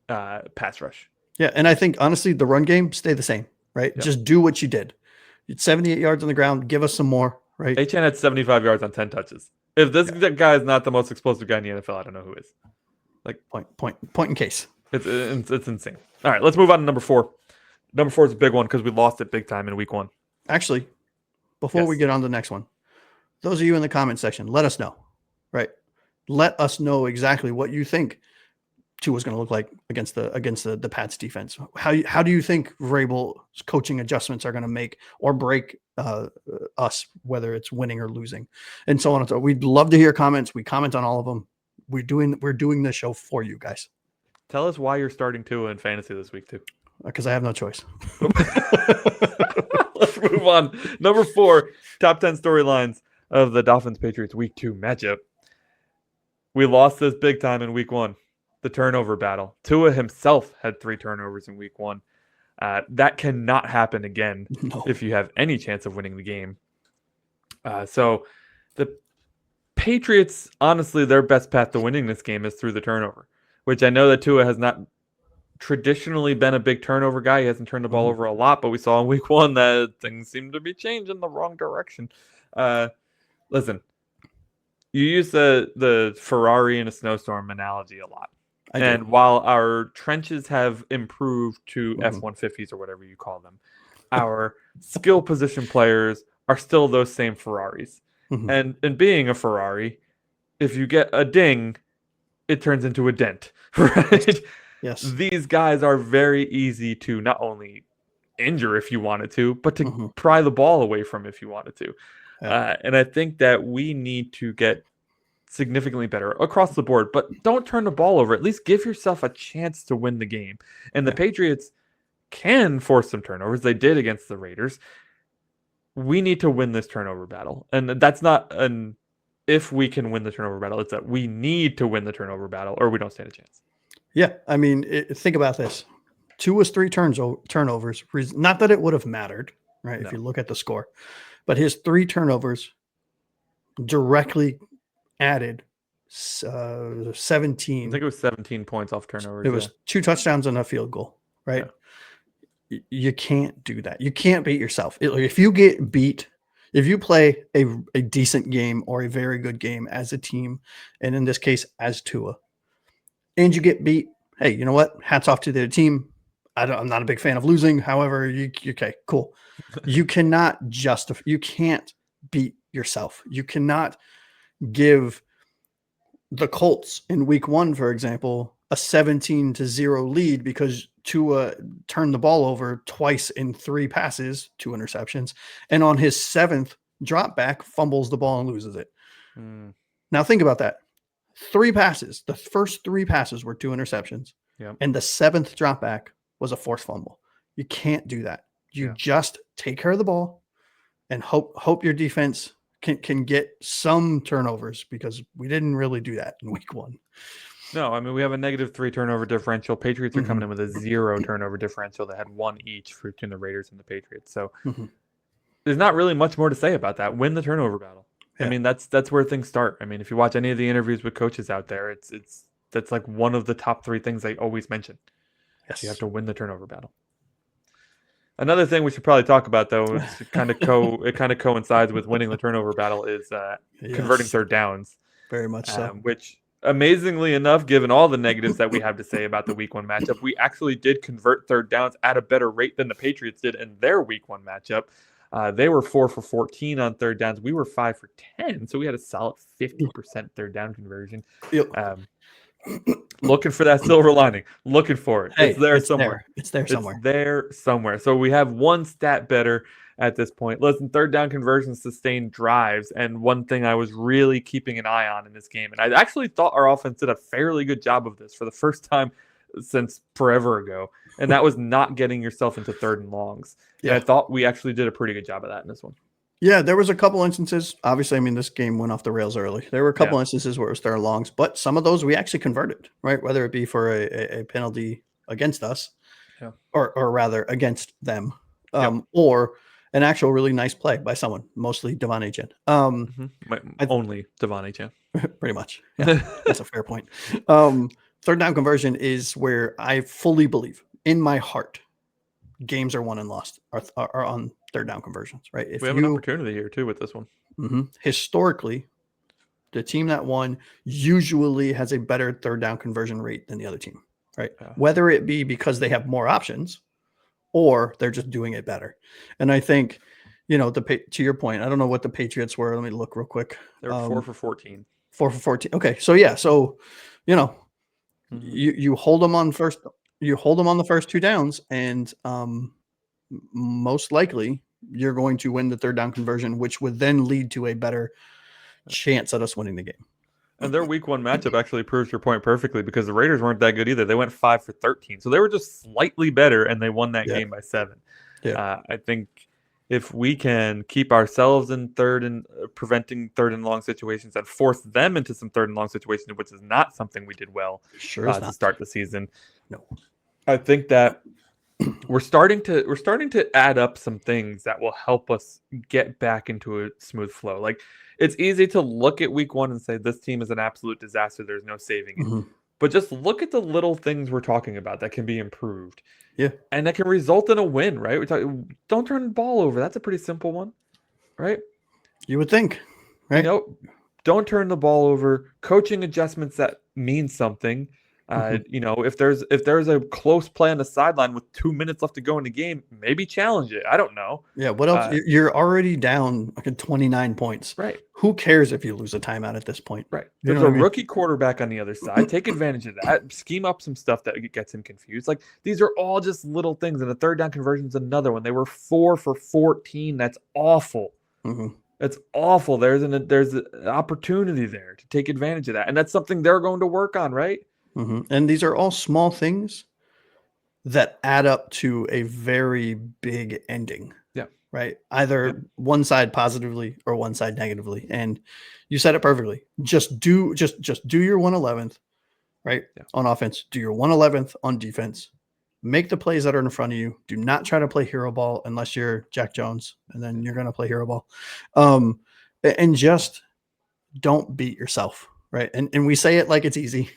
Speaker 1: pass rush.
Speaker 2: Yeah, and I think honestly, the run game stay the same, right? Yep. Just do what you did. It's 78 yards on the ground. Give us some more, right?
Speaker 1: Achane had 75 yards on 10 touches. If this guy is not the most explosive guy in the NFL, I don't know who is. Like
Speaker 2: point in case.
Speaker 1: It's insane. All right, let's move on to number 4. Number 4 is a big one because we lost it big time in week 1.
Speaker 2: Actually, before we get on to the next one, those of you in the comment section, let us know, right? Let us know exactly what you think Tua's going to look like against the Pats defense. How do you think Vrabel's coaching adjustments are going to make or break us, whether it's winning or losing, and so on and so on. We'd love to hear comments. We comment on all of them. We're doing this show for you guys.
Speaker 1: Tell us why you're starting Tua in fantasy this week too.
Speaker 2: Because I have no choice.
Speaker 1: Let's move on. Number 4, top 10 storylines of the Dolphins Patriots week 2 matchup. We lost this big time in week 1. The turnover battle. Tua himself had 3 turnovers in week 1. That cannot happen again if you have any chance of winning the game. So the Patriots, honestly, their best path to winning this game is through the turnover, which I know that Tua has not traditionally been a big turnover guy. He hasn't turned the ball over a lot, but we saw in week 1 that things seem to be changing the wrong direction. Listen, you use the Ferrari in a snowstorm analogy a lot. And while our trenches have improved to F-150s or whatever you call them, our skill position players are still those same Ferraris. And being a Ferrari, if you get a ding, it turns into a dent, right?
Speaker 2: Yes.
Speaker 1: These guys are very easy to not only injure if you wanted to, but to pry the ball away from if you wanted to. Yeah. And I think that we need to get significantly better across the board, but don't turn the ball over. At least give yourself a chance to win the game. And the Patriots can force some turnovers. They did against the Raiders. We need to win this turnover battle. And that's not an if we can win the turnover battle. It's that we need to win the turnover battle or we don't stand a chance.
Speaker 2: Yeah. I mean, think about this. Tua's 3 turnovers. Not that it would have mattered, right?
Speaker 1: No.
Speaker 2: If you look at the score, but his 3 turnovers directly added 17.
Speaker 1: I think it was 17 points off turnovers.
Speaker 2: It was 2 touchdowns and a field goal, right? Yeah. You can't do that. You can't beat yourself. If you get beat, if you play a decent game or a very good game as a team, and in this case as Tua, and you get beat, hey, you know what? Hats off to the team. I'm not a big fan of losing. However, okay, cool. You cannot justify. You can't beat yourself. You cannot give the Colts in week 1, for example, a 17-0 lead because Tua turned the ball over twice in 3 passes, 2 interceptions, and on his 7th drop back, fumbles the ball and loses it. Now think about that. 3 passes. The first 3 passes were 2 interceptions, and the 7th drop back was a forced fumble. You can't do that. You just take care of the ball and hope your defense can get some turnovers, because we didn't really do that in week 1.
Speaker 1: No, I mean, we have a -3 turnover differential. Patriots are coming in with a 0 turnover differential. They had 1 each between the Raiders and the Patriots. So there's not really much more to say about that. Win the turnover battle. Yeah. I mean, that's where things start. I mean, if you watch any of the interviews with coaches out there, that's like one of the top 3 things they always mention. Yes. You have to win the turnover battle. Another thing we should probably talk about, though, it kind of coincides with winning the turnover battle, is converting 3rd downs.
Speaker 2: Very much so.
Speaker 1: Which, amazingly enough, given all the negatives that we have to say about the week 1 matchup, we actually did convert 3rd downs at a better rate than the Patriots did in their week 1 matchup. They were 4 for 14 on 3rd downs. We were 5 for 10. So we had a solid 50% 3rd down conversion.
Speaker 2: Yep.
Speaker 1: Looking for that silver lining. Looking for it.
Speaker 2: Hey,
Speaker 1: it's there somewhere.
Speaker 2: It's there somewhere.
Speaker 1: It's there somewhere. So we have 1 stat better at this point. Listen, 3rd down conversions sustained drives. And one thing I was really keeping an eye on in this game, and I actually thought our offense did a fairly good job of this for the first time since forever ago, and that was not getting yourself into 3rd and longs. Yeah. And I thought we actually did a pretty good job of that in this one.
Speaker 2: Yeah, there was a couple instances. Obviously, I mean, this game went off the rails early. There were a couple instances where it was 3rd and longs, but some of those we actually converted, right? Whether it be for a penalty against us, or rather against them, or an actual really nice play by someone, mostly Devon Achane.
Speaker 1: Only Devon Achane.
Speaker 2: Pretty much. Yeah, that's a fair point. 3rd down conversion is where I fully believe in my heart games are won and lost are on 3rd down conversions, right?
Speaker 1: We have an opportunity here too with this one.
Speaker 2: Historically, the team that won usually has a better 3rd down conversion rate than the other team, right? Yeah. Whether it be because they have more options or they're just doing it better. And I think, to your point, I don't know what the Patriots were. Let me look real quick.
Speaker 1: They're 4 for 14.
Speaker 2: 4 for 14. Okay. So yeah. So, you hold them on first. You hold them on the first 2 downs, and most likely you're going to win the 3rd down conversion, which would then lead to a better chance at us winning the game.
Speaker 1: And their week 1 matchup actually proves your point perfectly, because the Raiders weren't that good either. They went 5 for 13. So they were just slightly better, and they won that game by 7. Yeah. I think if we can keep ourselves in 3rd and preventing 3rd and long situations and force them into some 3rd and long situations, which is not something we did well to start the season.
Speaker 2: No.
Speaker 1: I think that we're starting to add up some things that will help us get back into a smooth flow. Like, it's easy to look at week 1 and say this team is an absolute disaster. There's no saving it. But just look at the little things we're talking about that can be improved.
Speaker 2: Yeah. And
Speaker 1: that can result in a win, right? Don't turn the ball over. That's a pretty simple one, right?
Speaker 2: You would think, right?
Speaker 1: Don't turn the ball over. Coaching adjustments that mean something. If there's a close play on the sideline with 2 minutes left to go in the game, maybe challenge it. I don't know.
Speaker 2: Yeah. What else? You're already down 29 points.
Speaker 1: Right.
Speaker 2: Who cares if you lose a timeout at this point?
Speaker 1: Right. There's a rookie quarterback on the other side. Take advantage of that. Scheme up some stuff that gets him confused. Like, these are all just little things. And the 3rd down conversion is another one. They were 4 for 14. That's awful. It's awful. There's an opportunity there to take advantage of that. And that's something they're going to work on, right?
Speaker 2: And these are all small things that add up to a very big ending.
Speaker 1: Yeah.
Speaker 2: Right. Either one side positively or one side negatively. And you said it perfectly. Just do your 111th, right?
Speaker 1: Yeah.
Speaker 2: On offense, do your 111th on defense. Make the plays that are in front of you. Do not try to play hero ball unless you're Jack Jones, and then you're going to play hero ball. And just don't beat yourself, right? And we say it like it's easy,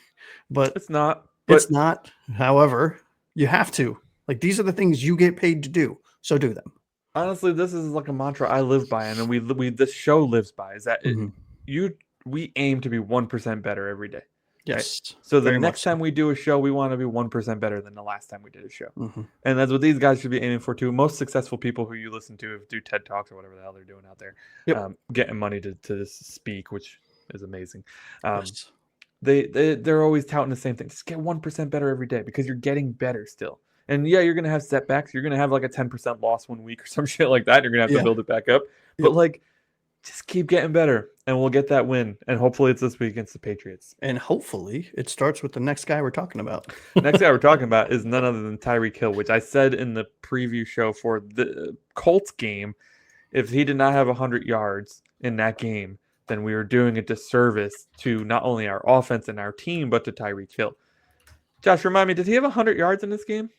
Speaker 2: but
Speaker 1: It's not.
Speaker 2: it's not. However, you have to. Like, these are the things you get paid to do, so do them.
Speaker 1: Honestly, this is like a mantra I live by, and we this show lives by. Is that we aim to be 1% better every day.
Speaker 2: Yes.
Speaker 1: Right? So the
Speaker 2: very
Speaker 1: next
Speaker 2: much so.
Speaker 1: time we do a show, we want to be 1% better than the last time we did a show.
Speaker 2: Mhm.
Speaker 1: And that's what these guys should be aiming for too. Most successful people who you listen to do TED Talks or whatever the hell they're doing out there,
Speaker 2: Yep.
Speaker 1: getting money to speak, which is amazing.
Speaker 2: Yes.
Speaker 1: They're always touting the same thing. Just get 1% better every day because you're getting better still. And yeah, you're gonna have setbacks. You're gonna have like a 10% loss one week or some shit like that. You're gonna have to build it back up. But like, just keep getting better, and we'll get that win. And hopefully, it's this week against the Patriots.
Speaker 2: And hopefully, it starts with the next guy we're talking about.
Speaker 1: Next guy we're talking about is none other than Tyreek Hill, which I said in the preview show for the Colts game. If he did not have 100 yards in that game, then we were doing a disservice to not only our offense and our team, but to Tyreek Hill. Josh, remind me, did he have 100 yards in this game?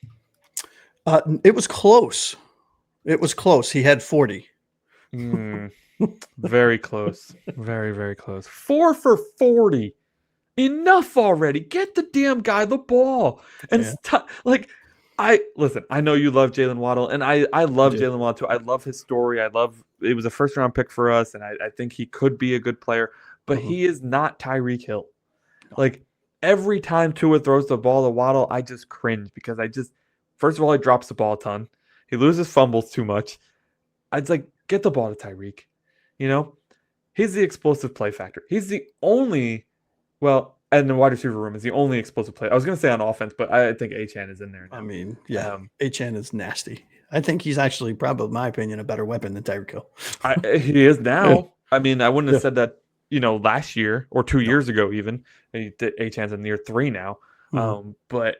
Speaker 2: It was close. It was close. He had 40.
Speaker 1: Very close. Very, very close. 4 for 40. Enough already. Get the damn guy the ball. And I know you love Jalen Waddle, and I love Jalen Waddle too. I love his story. It was a first round pick for us, and I think he could be a good player, but he is not Tyreek Hill. Like, every time Tua throws the ball to Waddle, I just cringe because first of all, he drops the ball a ton. He loses fumbles too much. I'd like, get the ball to Tyreek. You know, he's the explosive play factor. He's the only, and the wide receiver room is the only explosive play. I was going to say on offense, but I think Achane is in there now.
Speaker 2: I mean, yeah, Achane is nasty. I think he's actually, probably, in my opinion, a better weapon than Tyreek Hill.
Speaker 1: He is now. I mean, I wouldn't have said that, last year or 2 years ago even. Achane's in year 3 now. But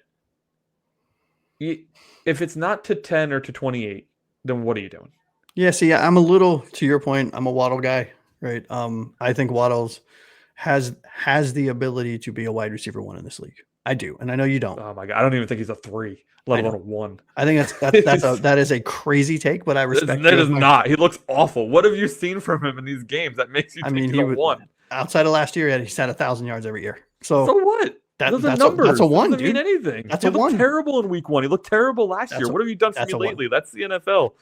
Speaker 1: if it's not to 10 or to 28, then what are you doing?
Speaker 2: Yeah, see, I'm a little, to your point, I'm a Waddle guy, right? I think Waddle's has the ability to be a wide receiver 1 in this league. I do, and I know you don't.
Speaker 1: Oh my God, I don't even think he's a 3, let alone a 1.
Speaker 2: I think that is a crazy take, but I respect.
Speaker 1: That is not. He looks awful. What have you seen from him in these games that makes you think he's a 1?
Speaker 2: Outside of last year, he's had 1,000 yards every year. So
Speaker 1: what? That's a 1,
Speaker 2: dude.
Speaker 1: Mean anything.
Speaker 2: That's
Speaker 1: he
Speaker 2: a 1.
Speaker 1: Looked terrible in week 1. He looked terrible last year. What have you done for me lately? That's the NFL.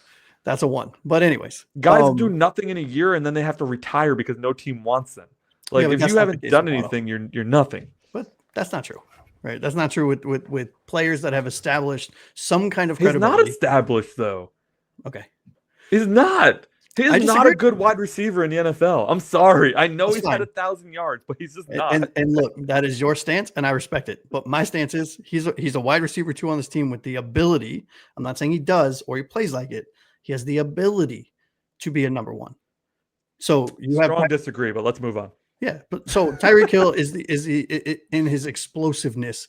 Speaker 2: That's a 1. But anyways,
Speaker 1: guys do nothing in a year and then they have to retire because no team wants them. Like, if you haven't done anything, you're nothing.
Speaker 2: But that's not true, right? That's not true with players that have established some kind of credibility.
Speaker 1: He's not established though.
Speaker 2: Okay,
Speaker 1: he's not. He's not a good wide receiver in the NFL. I'm sorry. I know he's had 1,000 yards, but he's just not.
Speaker 2: And look, that is your stance, and I respect it. But my stance is he's a wide receiver 2 on this team with the ability. I'm not saying he does or he plays like it. He has the ability to be a number 1. So you
Speaker 1: have disagree, but let's move on.
Speaker 2: Yeah, but so Tyreek Hill is in his explosiveness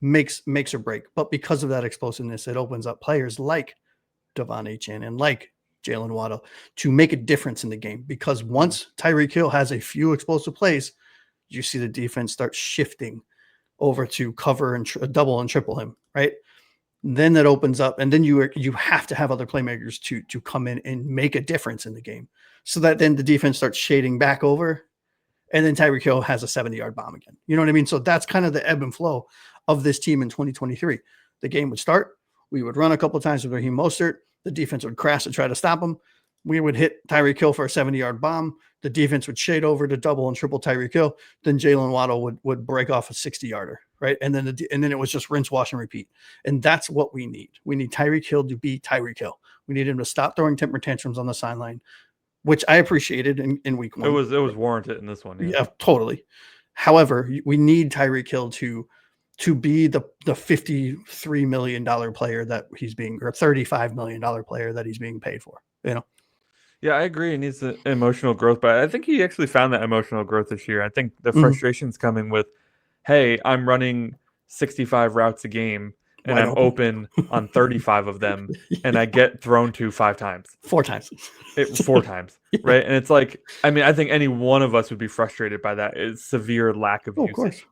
Speaker 2: makes or break. But because of that explosiveness, it opens up players like Devon Achane and like Jalen Waddle to make a difference in the game. Because once Tyreek Hill has a few explosive plays, you see the defense start shifting over to cover and double and triple him, right? Then that opens up, and then you have to have other playmakers to come in and make a difference in the game, so that then the defense starts shading back over, and then Tyreek Hill has a 70-yard bomb again. You know what I mean? So that's kind of the ebb and flow of this team in 2023. The game would start, we would run a couple of times with Raheem Mostert, the defense would crash to try to stop him. We would hit Tyreek Hill for a 70-yard bomb. The defense would shade over to double and triple Tyreek Hill. Then Jalen Waddle would break off a 60-yarder, right? And then it was just rinse, wash, and repeat. And that's what we need. We need Tyreek Hill to be Tyreek Hill. We need him to stop throwing temper tantrums on the sideline, which I appreciated in week 1.
Speaker 1: It was warranted in this one.
Speaker 2: Yeah, totally. However, we need Tyreek Hill to be the $53 million player that he's being, or $35 million player that he's being paid for, you know?
Speaker 1: Yeah, I agree. He needs the emotional growth, but I think he actually found that emotional growth this year. I think the frustration's coming with, hey, I'm running 65 routes a game, and
Speaker 2: Wide
Speaker 1: I'm
Speaker 2: open.
Speaker 1: open on 35 of them, and I get thrown to 5 times.
Speaker 2: 4 times.
Speaker 1: 4 times, right? And it's like, I mean, I think any one of us would be frustrated by that. It's severe lack of
Speaker 2: Oh, of
Speaker 1: usage.
Speaker 2: course.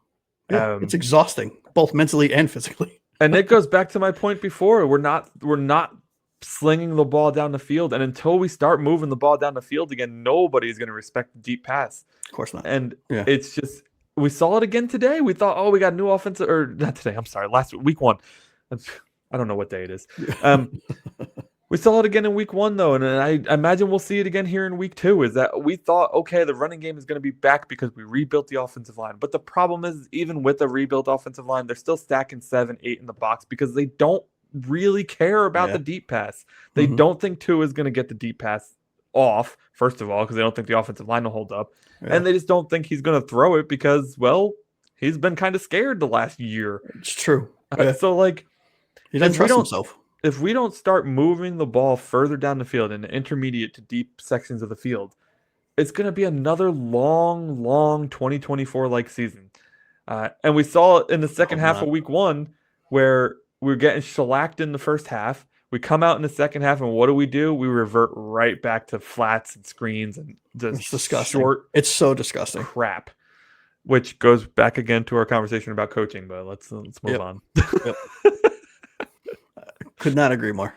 Speaker 2: Yeah, it's exhausting, both mentally and physically.
Speaker 1: And it goes back to my point before. We're not slinging the ball down the field, and until we start moving the ball down the field again, nobody's going to respect the deep pass.
Speaker 2: Of course not.
Speaker 1: And
Speaker 2: Yeah.
Speaker 1: it's just, we saw it again today. We thought, oh, we got new offensive, or not today. I'm sorry, week 1. I don't know what day it is. We saw it again in week 1, though, and I imagine we'll see it again here in week 2. Is that we thought, okay, the running game is going to be back because we rebuilt the offensive line. But the problem is, even with a rebuilt offensive line, they're still stacking 7, 8 in the box because they don't really care about the deep pass. They don't think Tua is going to get the deep pass off, first of all, because they don't think the offensive line will hold up. Yeah. And they just don't think he's going to throw it because, well, he's been kind of scared the last year.
Speaker 2: It's true.
Speaker 1: So, like,
Speaker 2: he doesn't trust himself.
Speaker 1: If we don't start moving the ball further down the field in the intermediate to deep sections of the field, it's going to be another long 2024-like season. And we saw it in the second half of week 1 where we were getting shellacked in the first half. We come out in the second half, and what do? We revert right back to flats and screens and just short.
Speaker 2: It's so disgusting
Speaker 1: crap. Which goes back again to our conversation about coaching, but let's move on.
Speaker 2: Yep. Could not agree more.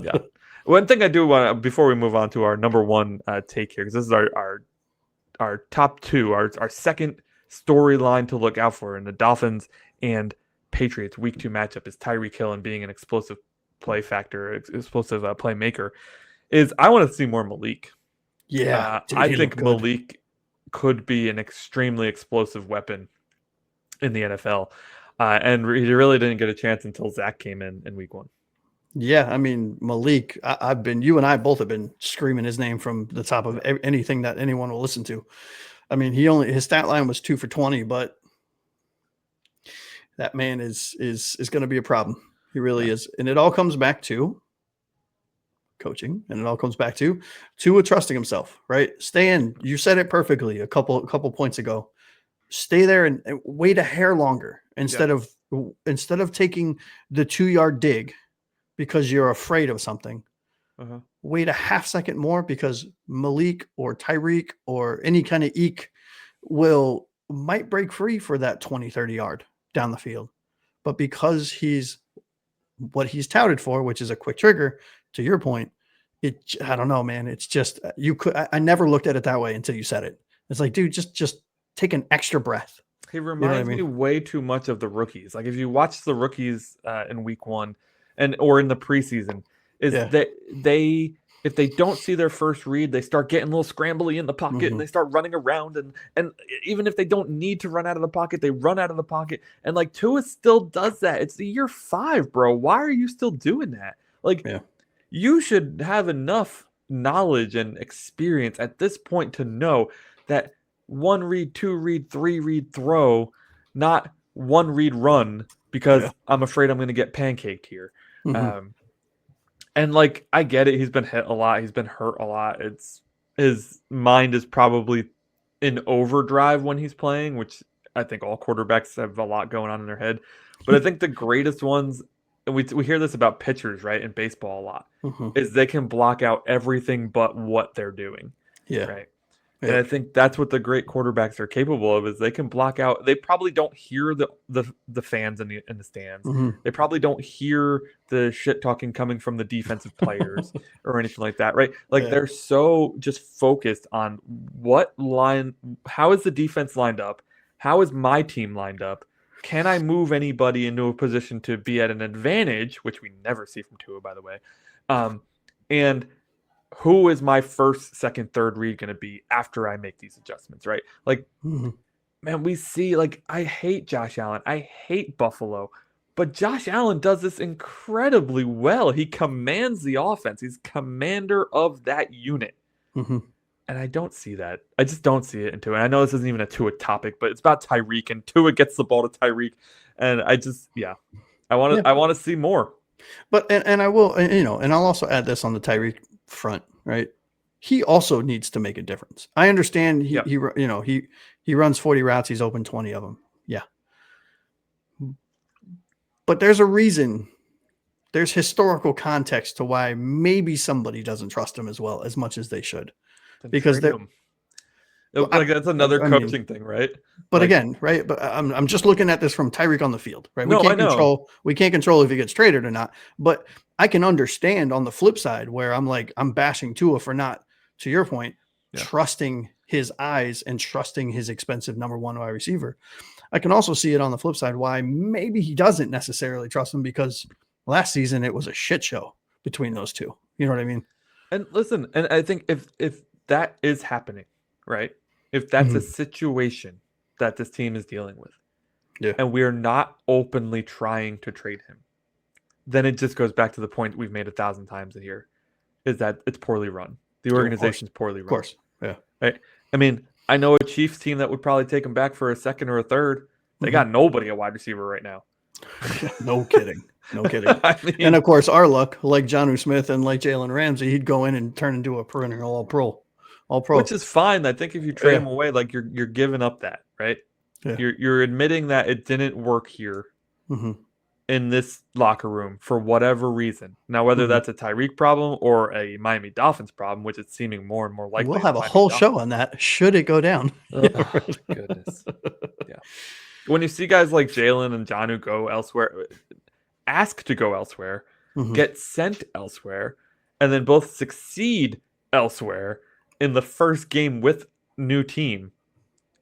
Speaker 1: Yeah. One thing I do want, before we move on to our number 1 take here, because this is our top 2, our second storyline to look out for in the Dolphins and Patriots week 2 matchup is Tyreek Hill and being an explosive play factor, explosive playmaker, is I want to see more Malik.
Speaker 2: Yeah.
Speaker 1: I think Malik could be an extremely explosive weapon in the NFL. And he really didn't get a chance until Zach came in week 1.
Speaker 2: Yeah, I mean, Malik, you and I both have been screaming his name from the top of anything that anyone will listen to. I mean, his stat line was 2 for 20, but that man is going to be a problem. He really is. And it all comes back to coaching, and it all comes back to Tua trusting himself, right? Stay in. You said it perfectly a couple points ago. Stay there and wait a hair longer instead of taking the 2-yard dig because you're afraid of something. Wait a half second more because Malik or Tyreek or any kind of Eek might break free for that 20, 30 yard down the field. But because he's what he's touted for, which is a quick trigger, to your point, I don't know, man. It's just, I never looked at it that way until you said it. It's like, dude, just take an extra breath.
Speaker 1: He reminds me way too much of the rookies. Like if you watch the rookies in week 1 or in the preseason, that if they don't see their first read, they start getting a little scrambly in the pocket and they start running around. And even if they don't need to run out of the pocket, they run out of the pocket. And like Tua still does that. It's the year 5, bro. Why are you still doing that? Like you should have enough knowledge and experience at this point to know that 1 read, 2 read, 3 read throw, not 1 read run because I'm afraid I'm going to get pancaked here. And like, I get it. He's been hit a lot. He's been hurt a lot. His mind is probably in overdrive when he's playing, which I think all quarterbacks have a lot going on in their head. But I think the greatest ones, and we hear this about pitchers, right, in baseball a lot, is they can block out everything but what they're doing.
Speaker 2: Yeah.
Speaker 1: Right. Yeah. And I think that's what the great quarterbacks are capable of, is they can block out. They probably don't hear the fans in the stands. They probably don't hear the shit talking coming from the defensive players or anything like that, right? Like they're so just focused on how is the defense lined up? How is my team lined up? Can I move anybody into a position to be at an advantage, which we never see from Tua, by the way, and who is my first, second, third read going to be after I make these adjustments, right? Like, man, we see, like, I hate Josh Allen. I hate Buffalo. But Josh Allen does this incredibly well. He commands the offense. He's commander of that unit. And I don't see that. I just don't see it in Tua. And I know this isn't even a Tua topic, but it's about Tyreek, and Tua gets the ball to Tyreek. And I just, I want to see more.
Speaker 2: But, and I will, and I'll also add this on the Tyreek front, right? He also needs to make a difference. I understand he runs 40 routes, he's open 20 of them. Yeah. But there's a reason. There's historical context to why maybe somebody doesn't trust him as much as they should.
Speaker 1: Then
Speaker 2: Because
Speaker 1: trade
Speaker 2: they're
Speaker 1: him. Like that's another coaching thing, right?
Speaker 2: But
Speaker 1: Like,
Speaker 2: again, right? But I'm just looking at this from Tyreek on the field, right?
Speaker 1: No, I know.
Speaker 2: We can't control if he gets traded or not. But I can understand on the flip side where I'm bashing Tua for not, to your point, trusting his eyes and trusting his expensive number one wide receiver. I can also see it on the flip side why maybe he doesn't necessarily trust him, because last season it was a shit show between those two. You know what I mean?
Speaker 1: And listen, and I think if that is happening, right? If that's a situation that this team is dealing with, and we're not openly trying to trade him, then it just goes back to the point we've made 1,000 times here, is that it's poorly run. The organization's poorly run.
Speaker 2: Of course. Yeah.
Speaker 1: Right? I mean, I know a Chiefs team that would probably take him back for a second or a third. They got nobody at wide receiver right now.
Speaker 2: No kidding. No kidding.
Speaker 1: I mean,
Speaker 2: and of course, our luck, like Jonnu Smith and like Jalen Ramsey, he'd go in and turn into a perennial all pro.
Speaker 1: Which is fine. I think if you trade him away, like you're giving up that, right?
Speaker 2: Yeah.
Speaker 1: You're admitting that it didn't work here in this locker room for whatever reason. Now, whether that's a Tyreek problem or a Miami Dolphins problem, which is seeming more and more likely.
Speaker 2: We'll have a whole show on that, should it go down.
Speaker 1: Oh, goodness. Yeah. When you see guys like Jalen and Jonnu go elsewhere, ask to go elsewhere, get sent elsewhere, and then both succeed elsewhere in the first game with new team,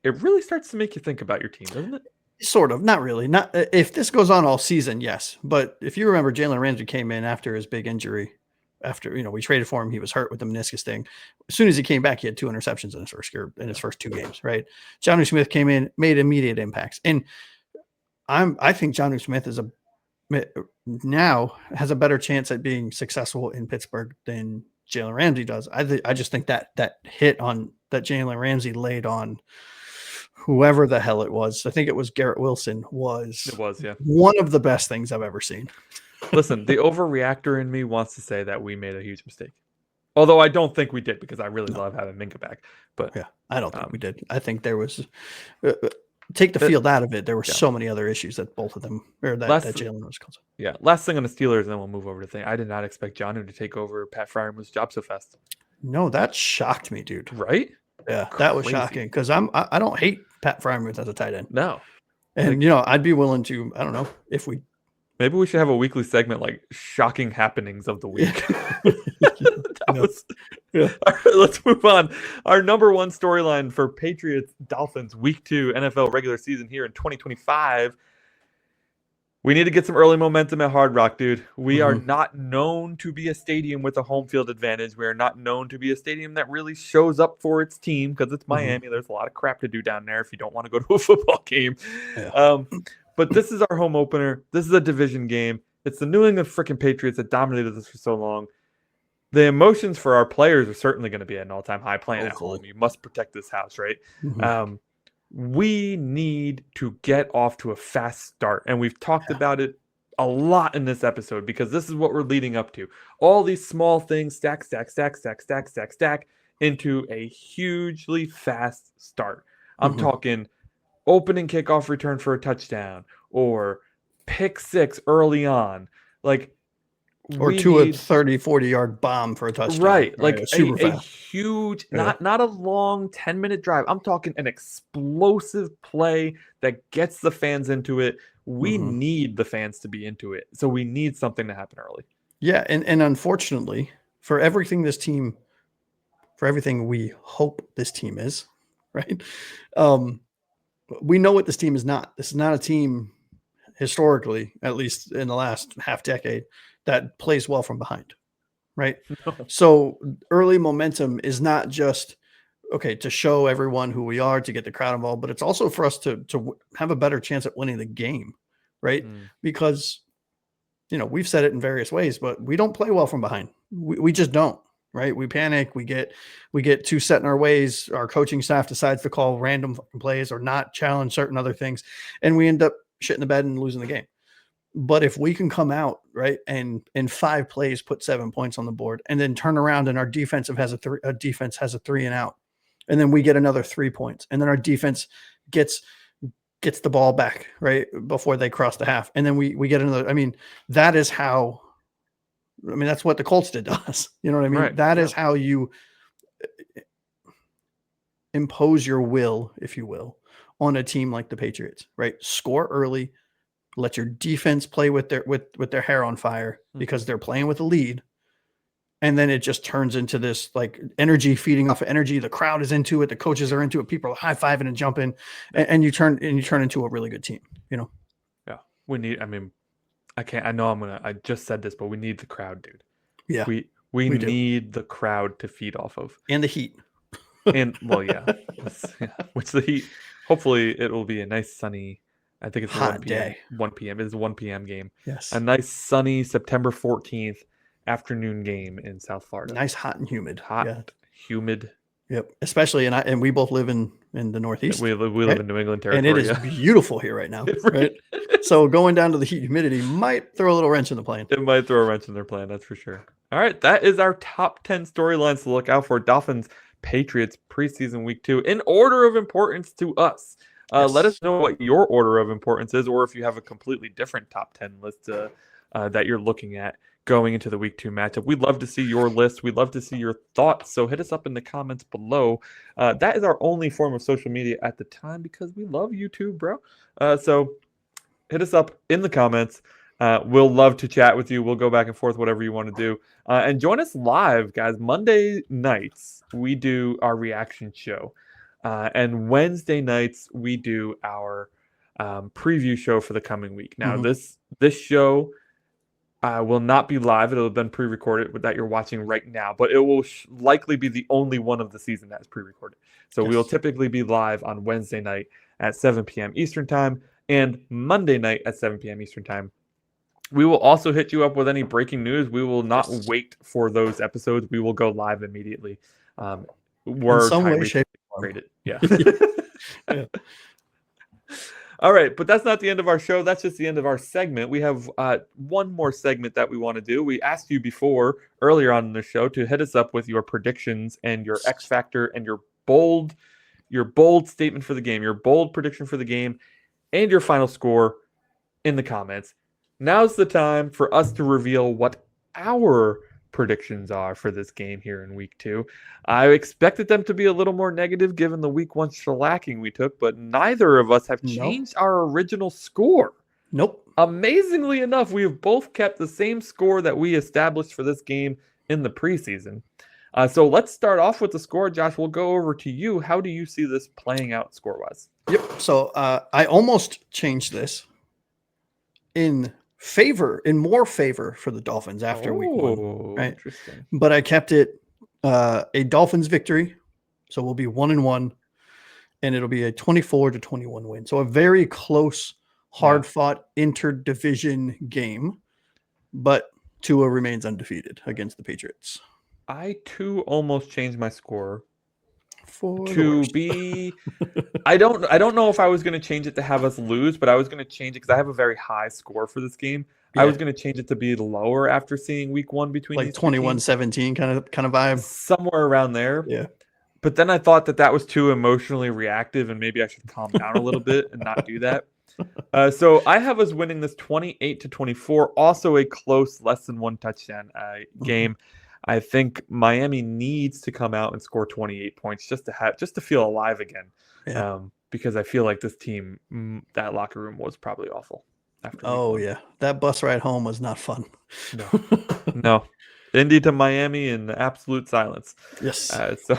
Speaker 1: it really starts to make you think about your team, doesn't it?
Speaker 2: Sort of. Not really. Not if this goes on all season, yes. But if you remember, Jalen Ramsey came in after his big injury. After we traded for him, he was hurt with the meniscus thing. As soon as he came back, he had 2 interceptions in his first year, in his first 2 games. Right? Jonnu Smith came in, made immediate impacts, and I think Jonnu Smith now has a better chance at being successful in Pittsburgh than Jalen Ramsey does. I just think that hit on that Jalen Ramsey laid on whoever the hell it was, I think it was Garrett Wilson, was one of the best things I've ever seen.
Speaker 1: Listen, the overreactor in me wants to say that we made a huge mistake. Although I don't think we did, because I really love having Minka back. But
Speaker 2: yeah, I don't think we did. I think there was take the field out of it. There were so many other issues that both of them, or that Jalen was causing.
Speaker 1: Yeah. Last thing on the Steelers, and then we'll move over to thing. I did not expect Jonnu to take over Pat Fryermuth's job so fast.
Speaker 2: No, that shocked me, dude.
Speaker 1: Right?
Speaker 2: Yeah, that was shocking, because I don't hate Pat Fryermuth as a tight end.
Speaker 1: No.
Speaker 2: And I'd be willing to, I don't know, if we
Speaker 1: maybe we should have a weekly segment like shocking happenings of the week. All right, let's move on. Our number one storyline for Patriots Dolphins week 2 NFL regular season here in 2025. We need to get some early momentum at Hard Rock, dude. We are not known to be a stadium with a home field advantage. We are not known to be a stadium that really shows up for its team, because it's Miami. There's a lot of crap to do down there if you don't want to go to a football game. Yeah. But this is our home opener. This is a division game. It's the New England freaking Patriots that dominated this for so long. The emotions for our players are certainly going to be at an all-time high playing at home. You must protect this house, right? We need to get off to a fast start. And we've talked about it a lot in this episode, because this is what we're leading up to. All these small things stack into a hugely fast start. I'm talking opening kickoff return for a touchdown, or pick 6 early on. Like,
Speaker 2: or to a 30-40 yard bomb for a touchdown.
Speaker 1: Right. Like a huge, not a long 10-minute drive. I'm talking an explosive play that gets the fans into it. We need the fans to be into it. So we need something to happen early.
Speaker 2: Yeah. And unfortunately, for everything we hope this team is, right? We know what this team is not. This is not a team, historically, at least in the last half decade, that plays well from behind, right? No. So early momentum is not just, to show everyone who we are, to get the crowd involved, but it's also for us to have a better chance at winning the game, right? Because, we've said it in various ways, but we don't play well from behind. We just don't, right? We panic. We get too set in our ways. Our coaching staff decides to call random plays or not challenge certain other things, and we end up shitting the bed and losing the game. But if we can come out, right, and in 5 plays put 7 points on the board, and then turn around and our defense has a 3 and out, and then we get another 3 points, and then our defense gets gets the ball back right before they cross the half. And then we get another. I mean, that is how, I mean, that's what the Colts did to us. You know what I mean?
Speaker 1: Right.
Speaker 2: That is how you impose your will, if you will, on a team like the Patriots, right? Score early, let your defense play with their hair on fire because they're playing with a lead. And then it just turns into this like energy feeding off of energy. The crowd is into it. The coaches are into it. People are high-fiving and jumping, and you turn into a really good team, you know?
Speaker 1: Yeah. I just said this, but we need the crowd, dude.
Speaker 2: Yeah.
Speaker 1: We
Speaker 2: do.
Speaker 1: need the crowd to feed off of.
Speaker 2: And the heat.
Speaker 1: And well, yeah. Which the heat, hopefully it will be a nice sunny, I think it's
Speaker 2: hot
Speaker 1: 1 p.m.
Speaker 2: day.
Speaker 1: 1 p.m. It is a 1 p.m. game.
Speaker 2: Yes.
Speaker 1: A nice sunny September 14th afternoon game in South Florida.
Speaker 2: Nice, hot and humid.
Speaker 1: Humid.
Speaker 2: Yep. Especially, and we both live in the Northeast.
Speaker 1: We live in New England territory.
Speaker 2: And it is beautiful here right now. Right? So going down to the heat humidity might throw a little wrench in the plan.
Speaker 1: It might throw a wrench in their plan, that's for sure. All right, that is our top 10 storylines to look out for. Dolphins, Patriots, preseason week 2, in order of importance to us.
Speaker 2: Yes.
Speaker 1: Let us know what your order of importance is, or if you have a completely different top 10 list that you're looking at going into the week 2 matchup. We'd love to see your list. We'd love to see your thoughts. So hit us up in the comments below. That is our only form of social media at the time because we love YouTube, bro. So hit us up in the comments. We'll love to chat with you. We'll go back and forth, whatever you want to do. And join us live, guys. Monday nights, we do our reaction show. And Wednesday nights, we do our preview show for the coming week. Now, this show will not be live. It'll have been pre-recorded that you're watching right now, but it will likely be the only one of the season that's pre-recorded. So we will typically be live on Wednesday night at 7 p.m. Eastern time and Monday night at 7 p.m. Eastern time. We will also hit you up with any breaking news. We will not wait for those episodes. We will go live immediately.
Speaker 2: In some way, shape, or form.
Speaker 1: Yeah.
Speaker 2: Yeah.
Speaker 1: All right, but that's not the end of our show. That's just the end of our segment. We have one more segment that we want to do. We asked you earlier on in the show to hit us up with your predictions and your X factor and your bold statement for the game, your bold prediction for the game, and your final score in the comments. Now's the time for us to reveal what our predictions are for this game here in week 2. I expected them to be a little more negative given the week 1 shellacking we took, but neither of us have changed our original score.
Speaker 2: Nope.
Speaker 1: Amazingly enough, we have both kept the same score that we established for this game in the preseason. So let's start off with the score. Josh, we'll go over to you. How do you see this playing out score-wise?
Speaker 2: Yep. So I almost changed this in more favor for the Dolphins after week 1. Right.
Speaker 1: Interesting.
Speaker 2: But I kept it a Dolphins victory. So we'll be 1-1, and it'll be a 24-21 win. So a very close, hard-fought interdivision game, but Tua remains undefeated against the Patriots.
Speaker 1: I too almost changed my score
Speaker 2: for
Speaker 1: to be. I don't know if I was going to change it to have us lose, but I was going to change it because I have a very high score for this game. Yeah. I was going to change it to be lower after seeing week 1 between
Speaker 2: like 21-17 kind of vibe,
Speaker 1: somewhere around there.
Speaker 2: Yeah.
Speaker 1: But then I thought that was too emotionally reactive, and maybe I should calm down a little bit and not do that. So I have us winning this 28-24. Also a close, less than 1 touchdown game. I think Miami needs to come out and score 28 points just to feel alive again.
Speaker 2: Yeah.
Speaker 1: Because I feel like this team, that locker room was probably awful.
Speaker 2: Yeah, that bus ride home was not fun.
Speaker 1: No. Indy to Miami in absolute silence.
Speaker 2: Yes.
Speaker 1: So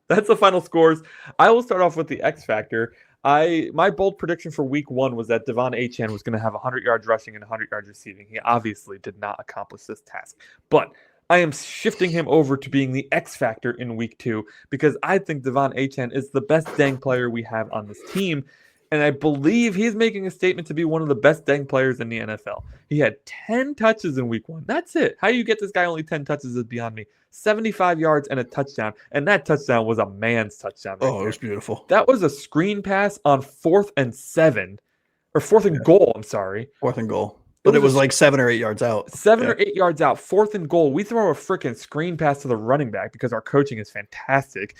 Speaker 1: that's the final scores. I will start off with the X factor. My bold prediction for week 1 was that Devon Achane was going to have 100 yards rushing and 100 yards receiving. He obviously did not accomplish this task, but I am shifting him over to being the X factor in week 2 because I think Devon Achane is the best dang player we have on this team. And I believe he's making a statement to be one of the best dang players in the NFL. He had 10 touches in week 1. That's it. How you get this guy only 10 touches is beyond me. 75 yards and a touchdown. And that touchdown was a man's touchdown.
Speaker 2: Right it was beautiful.
Speaker 1: That was a screen pass on 4th and 7. Or 4th and goal, I'm sorry.
Speaker 2: 4th and goal. But it was like 7 or 8 yards out.
Speaker 1: 7 or 8 yards out, 4th and goal. We throw a freaking screen pass to the running back because our coaching is fantastic.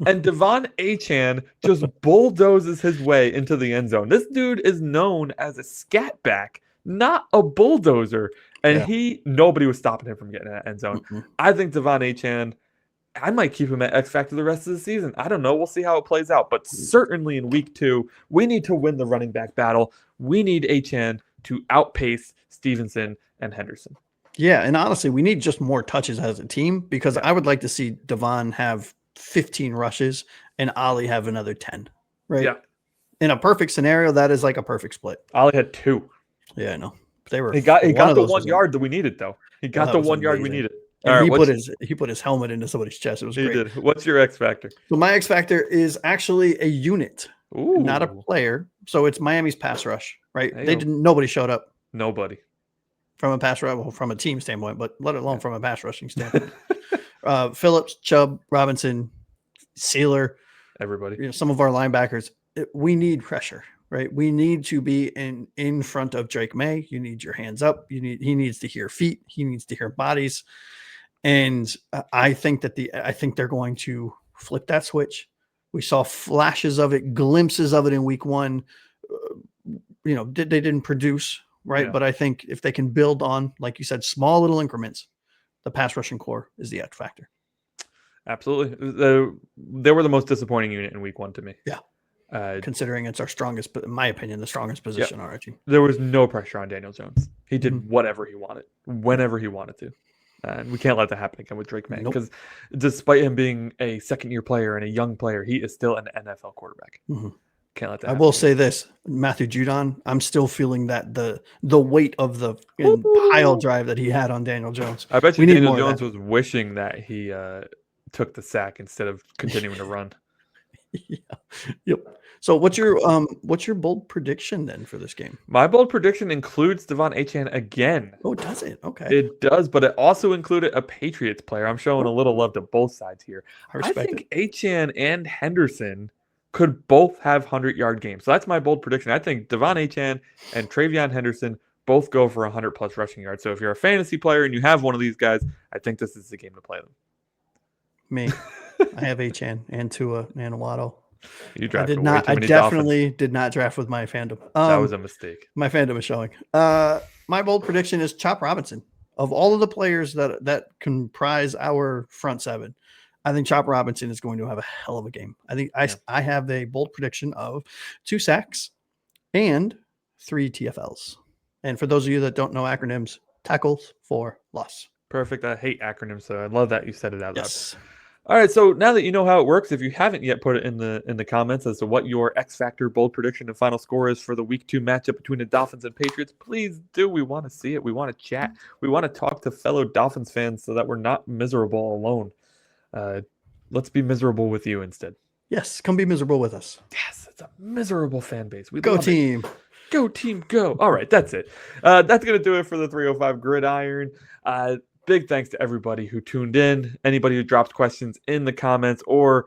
Speaker 1: And Devon Achane just bulldozes his way into the end zone. This dude is known as a scat back, not a bulldozer. And nobody was stopping him from getting in that end zone. I think Devon Achane, I might keep him at X Factor the rest of the season. I don't know. We'll see how it plays out. But certainly in week 2, we need to win the running back battle. We need Achane to outpace Stevenson and Henderson.
Speaker 2: Yeah, and honestly, we need just more touches as a team because I would like to see Devon have 15 rushes and Ollie have another 10, right?
Speaker 1: Yeah.
Speaker 2: In a perfect scenario, that is like a perfect split.
Speaker 1: Ollie had 2.
Speaker 2: Yeah, I know. They were.
Speaker 1: He got the 1 yard that we needed, though. He got the 1 yard we needed.
Speaker 2: And he put his helmet into somebody's chest. It was great.
Speaker 1: He did. What's your X factor?
Speaker 2: So my X factor is actually a unit, not a player. So it's Miami's pass rush, right? Nobody showed up.
Speaker 1: Nobody.
Speaker 2: From a pass rush, from a team standpoint, but let alone from a pass rushing standpoint. Phillips, Chubb, Robinson, Sealer,
Speaker 1: everybody.
Speaker 2: Some of our linebackers. We need pressure, right? We need to be in front of Drake May. You need your hands up. He needs to hear feet. He needs to hear bodies. And I think they're going to flip that switch. We saw flashes of it, glimpses of it in week 1. They didn't produce. Right. Yeah. But I think if they can build on, like you said, small little increments, the pass rushing core is the X factor.
Speaker 1: Absolutely. They were the most disappointing unit in week 1 to me.
Speaker 2: Yeah. Considering it's our strongest, but in my opinion, the strongest position on our team.
Speaker 1: There was no pressure on Daniel Jones. He did whatever he wanted, whenever he wanted to. And we can't let that happen again with Drake May because despite him being a second-year player and a young player, he is still an NFL quarterback. Can't let that happen.
Speaker 2: I will say this, Matthew Judon, I'm still feeling that the weight of the pile drive that he had on Daniel Jones.
Speaker 1: I bet you Daniel Jones was wishing that he took the sack instead of continuing to run.
Speaker 2: Yep. So what's your bold prediction then for this game?
Speaker 1: My bold prediction includes Devon Achane again.
Speaker 2: Oh, does it? Okay.
Speaker 1: It does, but it also included a Patriots player. I'm showing a little love to both sides here. I think Achane and Henderson could both have 100-yard games. So that's my bold prediction. I think Devon Achane and Travion Henderson both go for 100-plus rushing yards. So if you're a fantasy player and you have one of these guys, I think this is the game to play them.
Speaker 2: Me. I have Achane and Tua and Waddle.
Speaker 1: You drafted
Speaker 2: I definitely did not draft with my fandom.
Speaker 1: That was a mistake.
Speaker 2: My fandom is showing. My bold prediction is Chop Robinson. Of all of the players that comprise our front seven, I think Chop Robinson is going to have a hell of a game. I think I have a bold prediction of 2 sacks and 3 TFLs. And for those of you that don't know acronyms, tackles for loss.
Speaker 1: Perfect. I hate acronyms, so I love that you said it out loud.
Speaker 2: Yes.
Speaker 1: All right, so now that you know how it works, if you haven't yet put it in the comments as to what your X Factor bold prediction and final score is for the Week 2 matchup between the Dolphins and Patriots, please do. We want to see it. We want to chat. We want to talk to fellow Dolphins fans so that we're not miserable alone. Let's be miserable with you instead.
Speaker 2: Yes, come be miserable with us.
Speaker 1: Yes, it's a miserable fan base. We
Speaker 2: go team.
Speaker 1: Go team, go. All right, that's it. That's going to do it for the 305 Gridiron. Big thanks to everybody who tuned in, anybody who drops questions in the comments or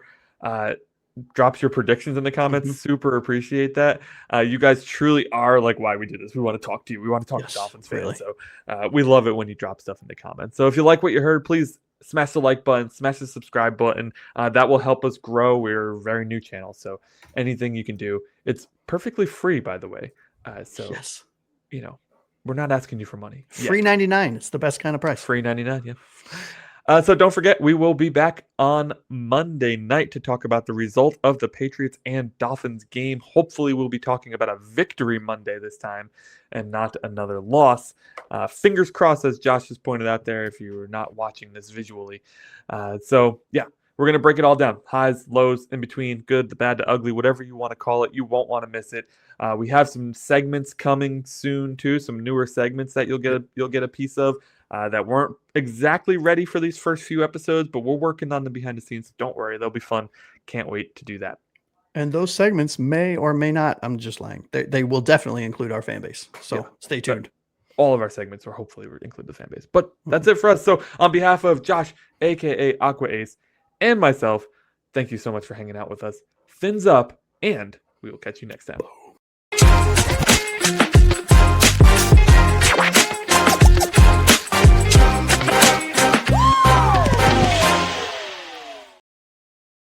Speaker 1: drops your predictions in the comments. Super appreciate that. You guys truly are like why we do this. We want to talk to you. We want to talk to Dolphins fans. Really. So we love it when you drop stuff in the comments. So if you like what you heard, please smash the like button, smash the subscribe button. That will help us grow. We're a very new channel. So anything you can do. It's perfectly free, by the way.
Speaker 2: Yes.
Speaker 1: You know, we're not asking you for money.
Speaker 2: Free 99. It's the best kind of price.
Speaker 1: Free 99, yeah. So don't forget, we will be back on Monday night to talk about the result of the Patriots and Dolphins game. Hopefully, we'll be talking about a victory Monday this time and not another loss. Fingers crossed, as Josh has pointed out there, if you are not watching this visually. So, yeah. We're going to break it all down. Highs, lows, in between, good, the bad, the ugly, whatever you want to call it. You won't want to miss it. We have some segments coming soon, too, some newer segments that you'll get a piece of that weren't exactly ready for these first few episodes, but we're working on them behind the scenes. Don't worry. They'll be fun. Can't wait to do that.
Speaker 2: And those segments may or may not, I'm just lying, they will definitely include our fan base. So stay tuned.
Speaker 1: All of our segments will hopefully include the fan base. But that's it for us. So on behalf of Josh, a.k.a. Aqua Ace, and myself, thank you so much for hanging out with us. Fins up, and we will catch you next time.